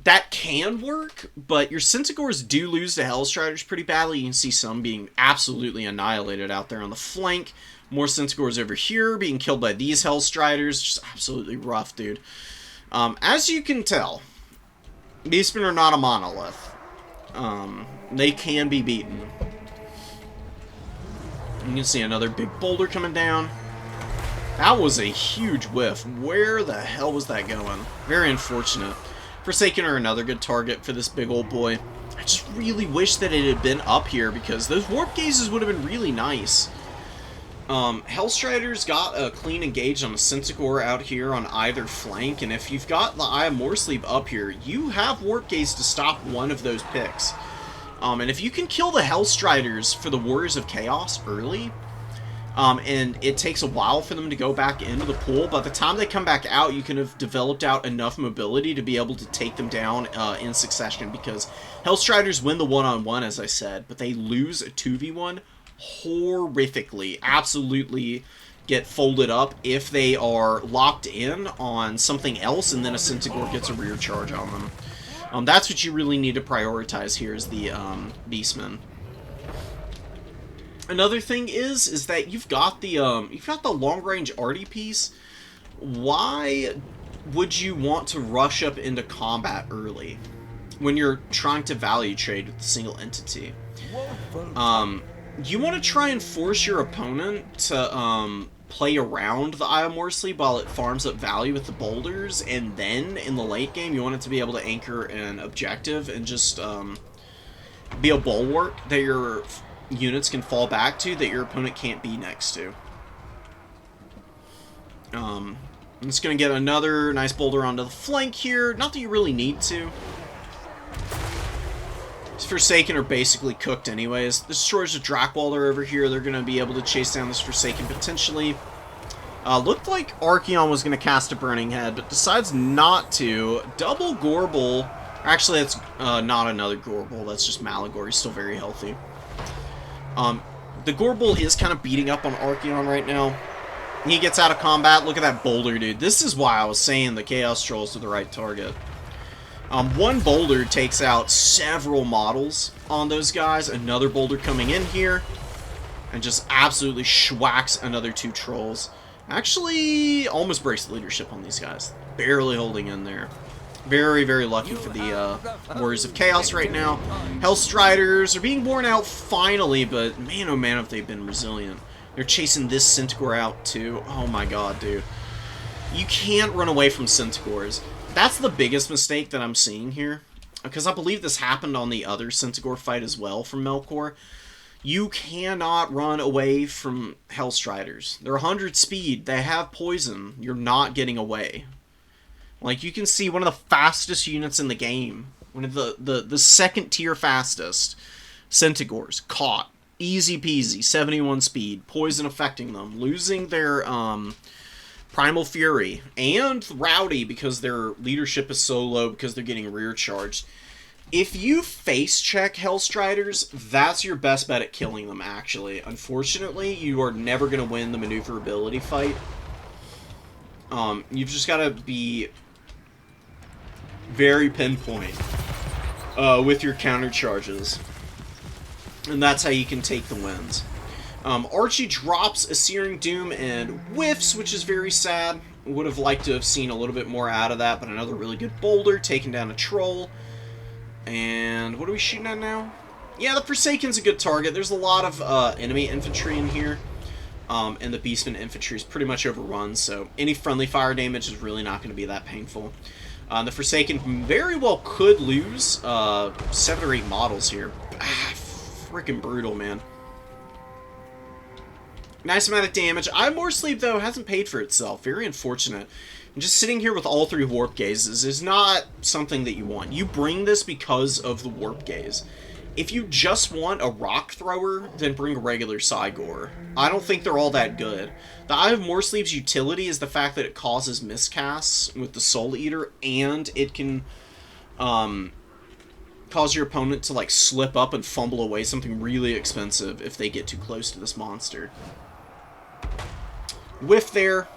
That can work, but your Centaurs do lose to Hellstriders pretty badly. You can see some being absolutely annihilated out there on the flank. More Centaurs over here being killed by these Hellstriders. Just absolutely rough, dude. As you can tell, Beastmen are not a monolith. They can be beaten. You can see another big boulder coming down. That was a huge whiff. Where the hell was that going? Very unfortunate. Forsaken are another good target for this big old boy. I just really wish that it had been up here, because those warp gazes would have been really nice. Hellstriders got a clean engage on a Centaur out here on either flank, and if you've got the Eye of Morsleep up here, you have warp gaze to stop one of those picks. And if you can kill the Hellstriders for the Warriors of Chaos early, and it takes a while for them to go back into the pool. By the time they come back out, you can have developed out enough mobility to be able to take them down in succession, because Hellstriders win the one-on-one, as I said, but they lose a 2v1 horrifically, absolutely get folded up if they are locked in on something else and then a Centaur gets a rear charge on them. That's what you really need to prioritize here, is the Beastmen. Another thing is that you've got the long range arty piece. Why would you want to rush up into combat early when you're trying to value trade with a single entity? You want to try and force your opponent to play around the Eye of Morsleep while it farms up value with the boulders, and then in the late game you want it to be able to anchor an objective and just be a bulwark that your units can fall back to, that your opponent can't be next to. I'm just going to get another nice boulder onto the flank here. Not that you really need to. These Forsaken are basically cooked anyways. The Destroyers of Drakwaller over here, they're going to be able to chase down this Forsaken potentially. Looked like Archaon was going to cast a Burning Head, but decides not to. Double Gorbel. Actually, that's not another Gorbel. That's just Malagor. He's still very healthy. The Gorbel is kind of beating up on Archaon right now. He gets out of combat. Look at that boulder, dude. This is why I was saying the Chaos Trolls are the right target. One boulder takes out several models on those guys. Another boulder coming in here and just absolutely schwacks another 2 trolls. Actually, almost breaks the leadership on these guys. Barely holding in there. Very, very lucky for the Warriors of Chaos right now. Hellstriders are being worn out finally, but man, oh man, have they been resilient. They're chasing this Centaur out too. Oh my god, dude. You can't run away from Centaurs. That's the biggest mistake that I'm seeing here, because I believe this happened on the other Centaur fight as well from Melkor. You cannot run away from Hellstriders. They're 100 speed. They have poison. You're not getting away. Like, you can see one of the fastest units in the game, one of the second tier fastest Centaurs, caught. Easy peasy, 71 speed, poison affecting them, losing their Primal Fury, and Rowdy because their leadership is so low because they're getting rear charged. If you face check Hellstriders, that's your best bet at killing them, actually. Unfortunately, you are never going to win the maneuverability fight. You've just got to be very pinpoint with your counter charges. And that's how you can take the wins. Archie drops a Searing Doom and whiffs, which is very sad. Would have liked to have seen a little bit more out of that, but another really good boulder, taking down a troll. And what are we shooting at now? Yeah, the Forsaken's a good target. There's a lot of enemy infantry in here. And the Beastmen infantry is pretty much overrun, so any friendly fire damage is really not going to be that painful. The Forsaken very well could lose 7 or 8 models here. Freaking brutal, man. Nice amount of damage. Eye of Morsleep, though, hasn't paid for itself. Very unfortunate. And just sitting here with all 3 Warp Gazes is not something that you want. You bring this because of the Warp Gaze. If you just want a rock thrower, then bring a regular Cygor. I don't think they're all that good. The Eye of Morsleep's utility is the fact that it causes miscasts with the Soul Eater, and it can cause your opponent to like slip up and fumble away something really expensive if they get too close to this monster. Whiff there.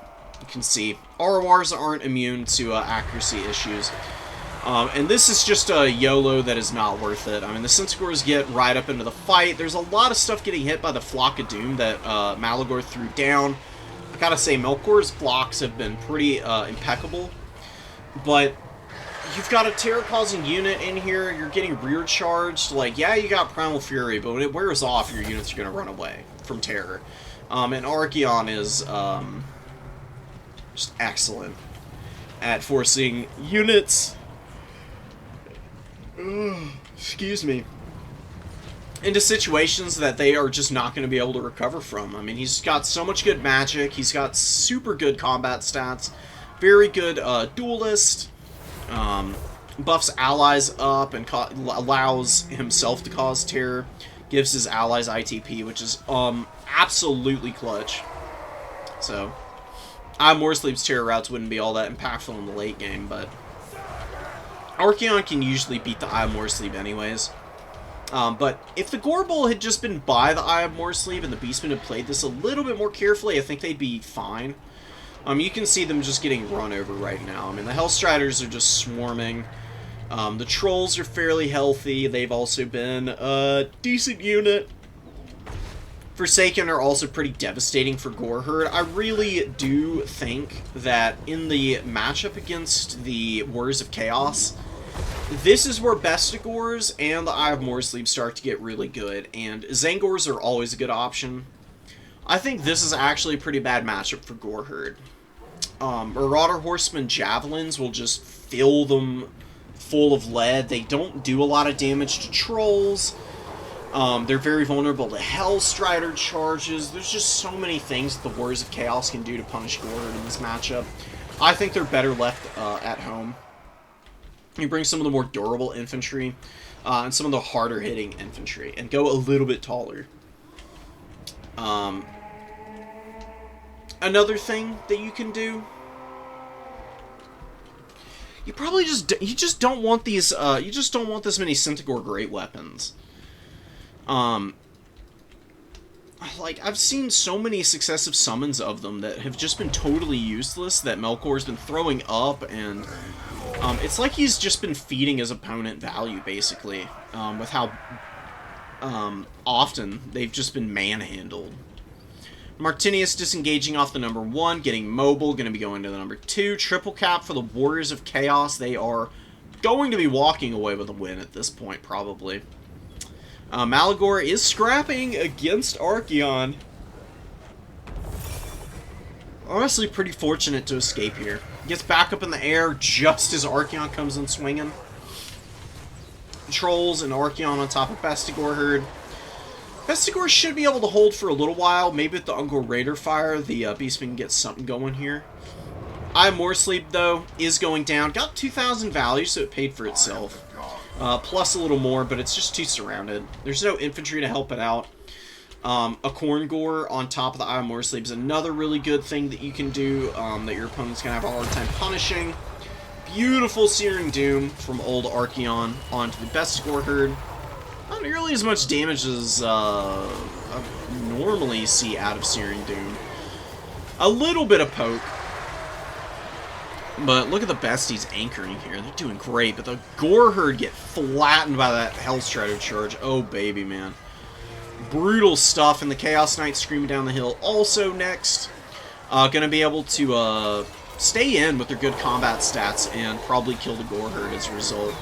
You can see RORs aren't immune to accuracy issues. And this is just a YOLO that is not worth it. I mean, the Centaurs get right up into the fight. There's a lot of stuff getting hit by the Flock of Doom that Malagor threw down. I gotta say, Melkor's blocks have been pretty impeccable. But you've got a terror-causing unit in here. You're getting rear charged. Like, yeah, you got Primal Fury, but when it wears off, your units are going to run away from terror. And Archaon is just excellent at forcing units... excuse me, into situations that they are just not going to be able to recover from. I mean, he's got so much good magic, he's got super good combat stats, very good duelist, buffs allies up and allows himself to cause terror, gives his allies ITP, which is absolutely clutch. So, More Sleep's Terror Routes wouldn't be all that impactful in the late game, but Archeon can usually beat the Eye of More Sleep anyways. But if the Gore Bowl had just been by the Eye of More Sleep and the Beastmen had played this a little bit more carefully, I think they'd be fine. You can see them just getting run over right now. I mean, the Hellstriders are just swarming. The Trolls are fairly healthy. They've also been a decent unit. Forsaken are also pretty devastating for Goreherd. I really do think that in the matchup against the Warriors of Chaos, this is where Bestigors and the Eye of More Sleep start to get really good, and Zangors are always a good option. I think this is actually a pretty bad matchup for Goreherd. Marauder Horseman Javelins will just fill them full of lead. They don't do a lot of damage to Trolls. They're very vulnerable to Hellstrider charges. There's just so many things that the Warriors of Chaos can do to punish Goreherd in this matchup. I think they're better left at home. You bring some of the more durable infantry and some of the harder hitting infantry and go a little bit taller. Another thing that you can do, you just don't want these you just don't want this many Centaur great weapons. Like, I've seen so many successive summons of them that have just been totally useless, that Melkor's been throwing up, and it's like he's just been feeding his opponent value, basically, with how often they've just been manhandled. Martinius disengaging off the number 1, getting mobile, going to be going to the number 2. Triple cap for the Warriors of Chaos. They are going to be walking away with a win at this point, probably. Malagor is scrapping against Archeon. Honestly, pretty fortunate to escape here. Gets back up in the air just as Archeon comes in swinging. Trolls and Archeon on top of Bestigor herd. Bestigor should be able to hold for a little while. Maybe with the Ungor Raider fire, the Beastman can get something going here. Eye of More Sleep, though, is going down. Got 2,000 value, so it paid for itself. Plus a little more, but it's just too surrounded. There's no infantry to help it out. A Korngor on top of the Eye of More Sleep is another really good thing that you can do that your opponent's going to have a hard time punishing. Beautiful Searing Doom from old Archeon onto the Bestigor herd. Not nearly as much damage as I normally see out of Searing Doom. A little bit of poke. But look at the besties anchoring here. They're doing great, but the Gore herd get flattened by that Hellstrider charge. Oh, baby, man. Brutal stuff, and the Chaos Knight screaming down the hill. Also next, gonna be able to stay in with their good combat stats and probably kill the Gore herd as a result.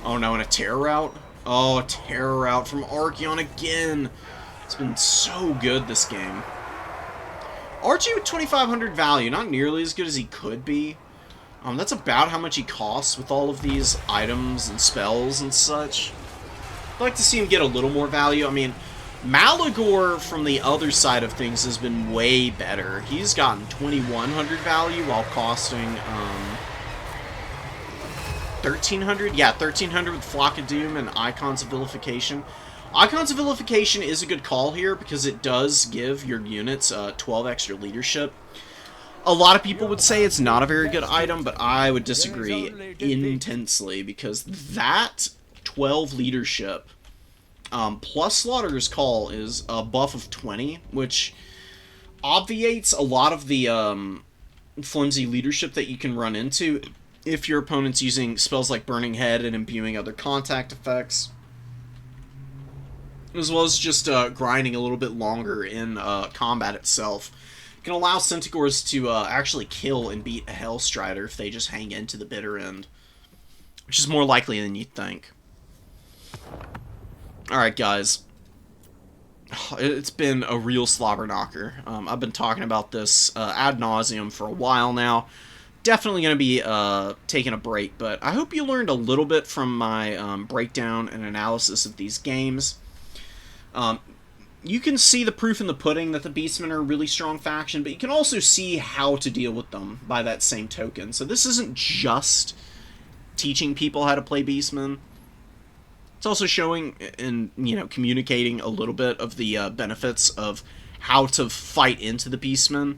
Oh no, and a Terror Route? Oh, a Terror Route from Archeon again. It's been so good this game. Archie with 2,500 value, not nearly as good as he could be. That's about how much he costs with all of these items and spells and such. I'd like to see him get a little more value. I mean, Malagor from the other side of things has been way better. He's gotten 2,100 value while costing 1,300? Yeah, 1,300 with Flock of Doom and Icons of Vilification. Icons of Vilification is a good call here because it does give your units 12 extra leadership. A lot of people would say it's not a very good item, but I would disagree intensely because that 12 leadership plus Slaughterer's Call is a buff of 20, which obviates a lot of the flimsy leadership that you can run into if your opponent's using spells like Burning Head and imbuing other contact effects, as well as just grinding a little bit longer in combat itself. It can allow Centaurs to actually kill and beat a Hellstrider if they just hang into the bitter end, which is more likely than you'd think. Alright, guys. It's been a real slobber knocker. I've been talking about this ad nauseum for a while now. Definitely going to be taking a break, but I hope you learned a little bit from my breakdown and analysis of these games. You can see the proof in the pudding that the Beastmen are a really strong faction, but you can also see how to deal with them by that same token. So this isn't just teaching people how to play Beastmen. It's also showing and, you know, communicating a little bit of the benefits of how to fight into the Beastmen.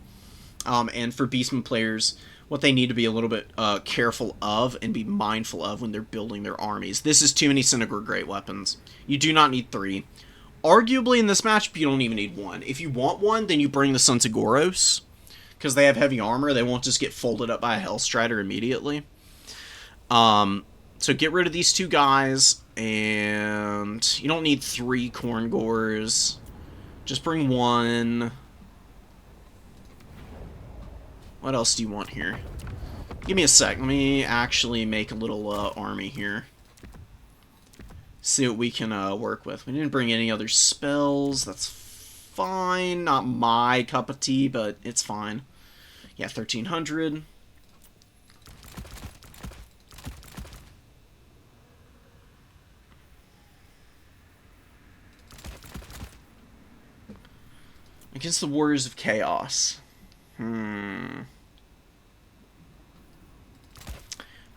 And for Beastmen players, what they need to be a little bit careful of and be mindful of when they're building their armies. This is too many Centaur Great Weapons. You do not need 3. Arguably, in this matchup, you don't even need 1. If you want 1, then you bring the Sons of Goros, because they have heavy armor. They won't just get folded up by a Hellstrider immediately. So get rid of these 2 guys, and you don't need 3 Corn Gores. Just bring 1. What else do you want here? Give me a sec. Let me actually make a little army here. See what we can work with. We didn't bring any other spells. That's fine. Not my cup of tea, but it's fine. Yeah, 1,300. Against the Warriors of Chaos. I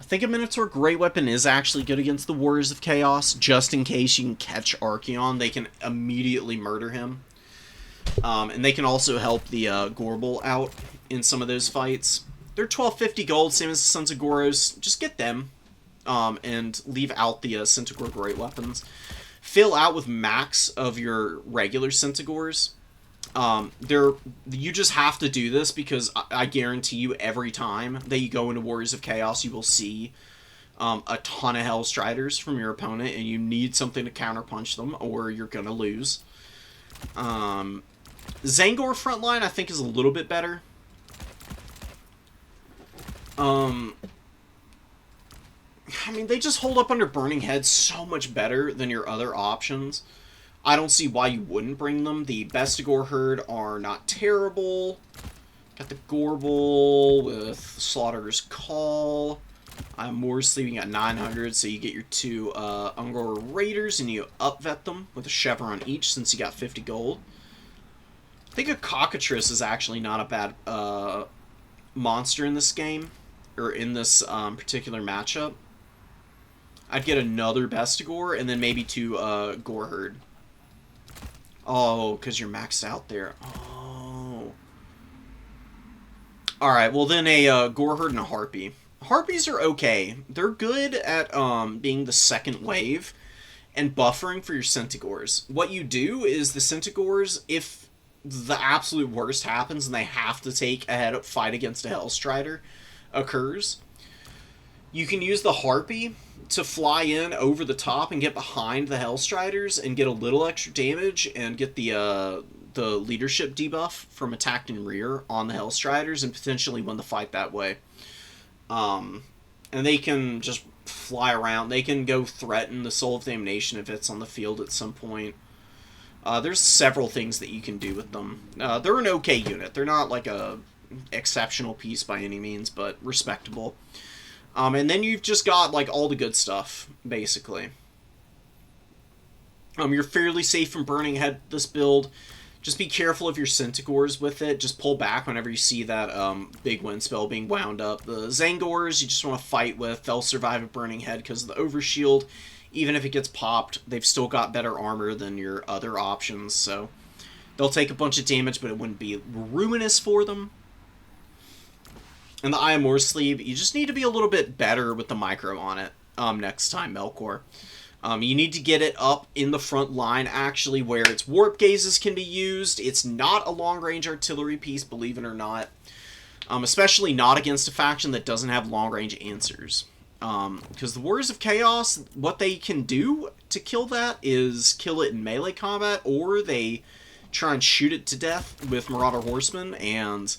think a Minotaur Great Weapon is actually good against the Warriors of Chaos, just in case you can catch Archeon. They can immediately murder him. And they can also help the Gorbel out in some of those fights. They're 1250 gold, same as the Sons of Goros. Just get them, and leave out the Centaur Great Weapons. Fill out with max of your regular Centaurs. You just have to do this because I guarantee you every time that you go into Warriors of Chaos, you will see a ton of Hellstriders from your opponent, and you need something to counterpunch them, or you're gonna lose. Zangor frontline, I think, is a little bit better. I mean, they just hold up under Burning Head so much better than your other options. I don't see why you wouldn't bring them. The Bestigor Herd are not terrible. Got the Gorbel with Slaughterer's Call. I'm more sleeping at 900, so you get your 2 Ungor Raiders, and you upvet them with a Chevron each, since you got 50 gold. I think a Cockatrice is actually not a bad monster in this game, or in this particular matchup. I'd get another Bestigor, and then maybe 2 Goreherd. Oh, because you're maxed out there. Oh. Alright, well then a Goreherd and a Harpy. Harpies are okay. They're good at being the second wave and buffering for your Centaurs. What you do is the Centaurs, if the absolute worst happens and they have to take a head-up fight against a Hellstrider occurs, you can use the Harpy to fly in over the top and get behind the Hellstriders and get a little extra damage and get the leadership debuff from attack in rear on the Hellstriders and potentially win the fight that way. And they can just fly around. They can go threaten the Soul of Damnation if it's on the field at some point. There's several things that you can do with them. They're an okay unit. They're not like a exceptional piece by any means, but respectable. And then you've just got, like, all the good stuff, basically. You're fairly safe from Burning Head this build. Just be careful of your Centaurs with it. Just pull back whenever you see that big wind spell being wound up. The Zangors, you just want to fight with. They'll survive a Burning Head because of the Overshield. Even if it gets popped, they've still got better armor than your other options, so they'll take a bunch of damage, but it wouldn't be ruinous for them. And the Eye of Morsleep, you just need to be a little bit better with the micro on it next time, Melkor. You need to get it up in the front line, actually, where its warp gazes can be used. It's not a long-range artillery piece, believe it or not. Especially not against a faction that doesn't have long-range answers. Because the Warriors of Chaos, what they can do to kill that is kill it in melee combat, or they try and shoot it to death with Marauder Horsemen, and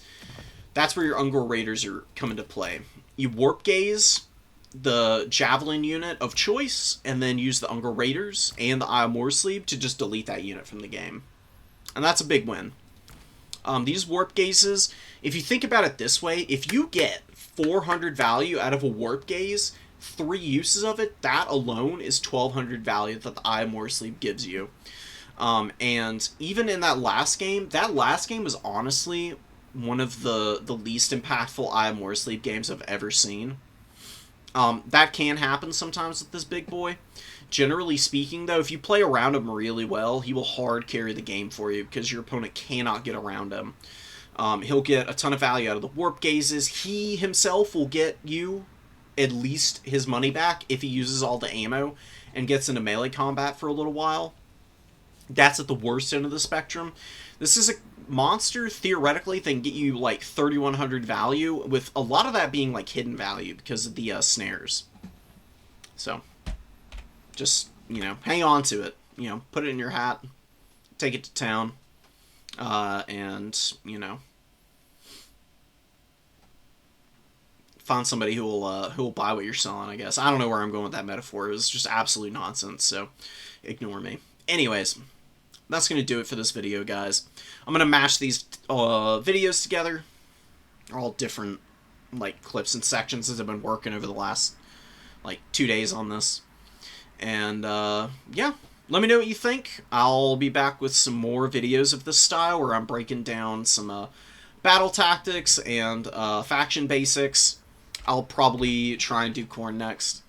that's where your Ungor Raiders are coming to play. You warp gaze the Javelin unit of choice, and then use the Ungor Raiders and the Eye of Morsleep to just delete that unit from the game. And that's a big win. These warp gazes, if you think about it this way, if you get 400 value out of a warp gaze, 3 uses of it, that alone is 1200 value that the Eye of Morsleep gives you. And even in that last game was honestly one of the least impactful Eye of Morsleep games I've ever seen. That can happen sometimes with this big boy. Generally speaking, though, if you play around him really well, he will hard carry the game for you because your opponent cannot get around him. He'll get a ton of value out of the warp gazes. He himself will get you at least his money back if he uses all the ammo and gets into melee combat for a little while. That's at the worst end of the spectrum. This is a monster, theoretically, that can get you like 3,100 value, with a lot of that being like hidden value because of the snares. So, just, you know, hang on to it. You know, put it in your hat, take it to town, and, you know, find somebody who will buy what you're selling, I guess. I don't know where I'm going with that metaphor. It was just absolute nonsense, so ignore me. Anyways, that's going to do it for this video, guys. I'm going to mash these videos together. They're all different, like, clips and sections as I've been working over the last, like, 2 days on this. And, yeah, let me know what you think. I'll be back with some more videos of this style where I'm breaking down some battle tactics and faction basics. I'll probably try and do Khorne next.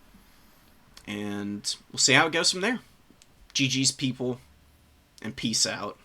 And we'll see how it goes from there. GG's, people, and peace out.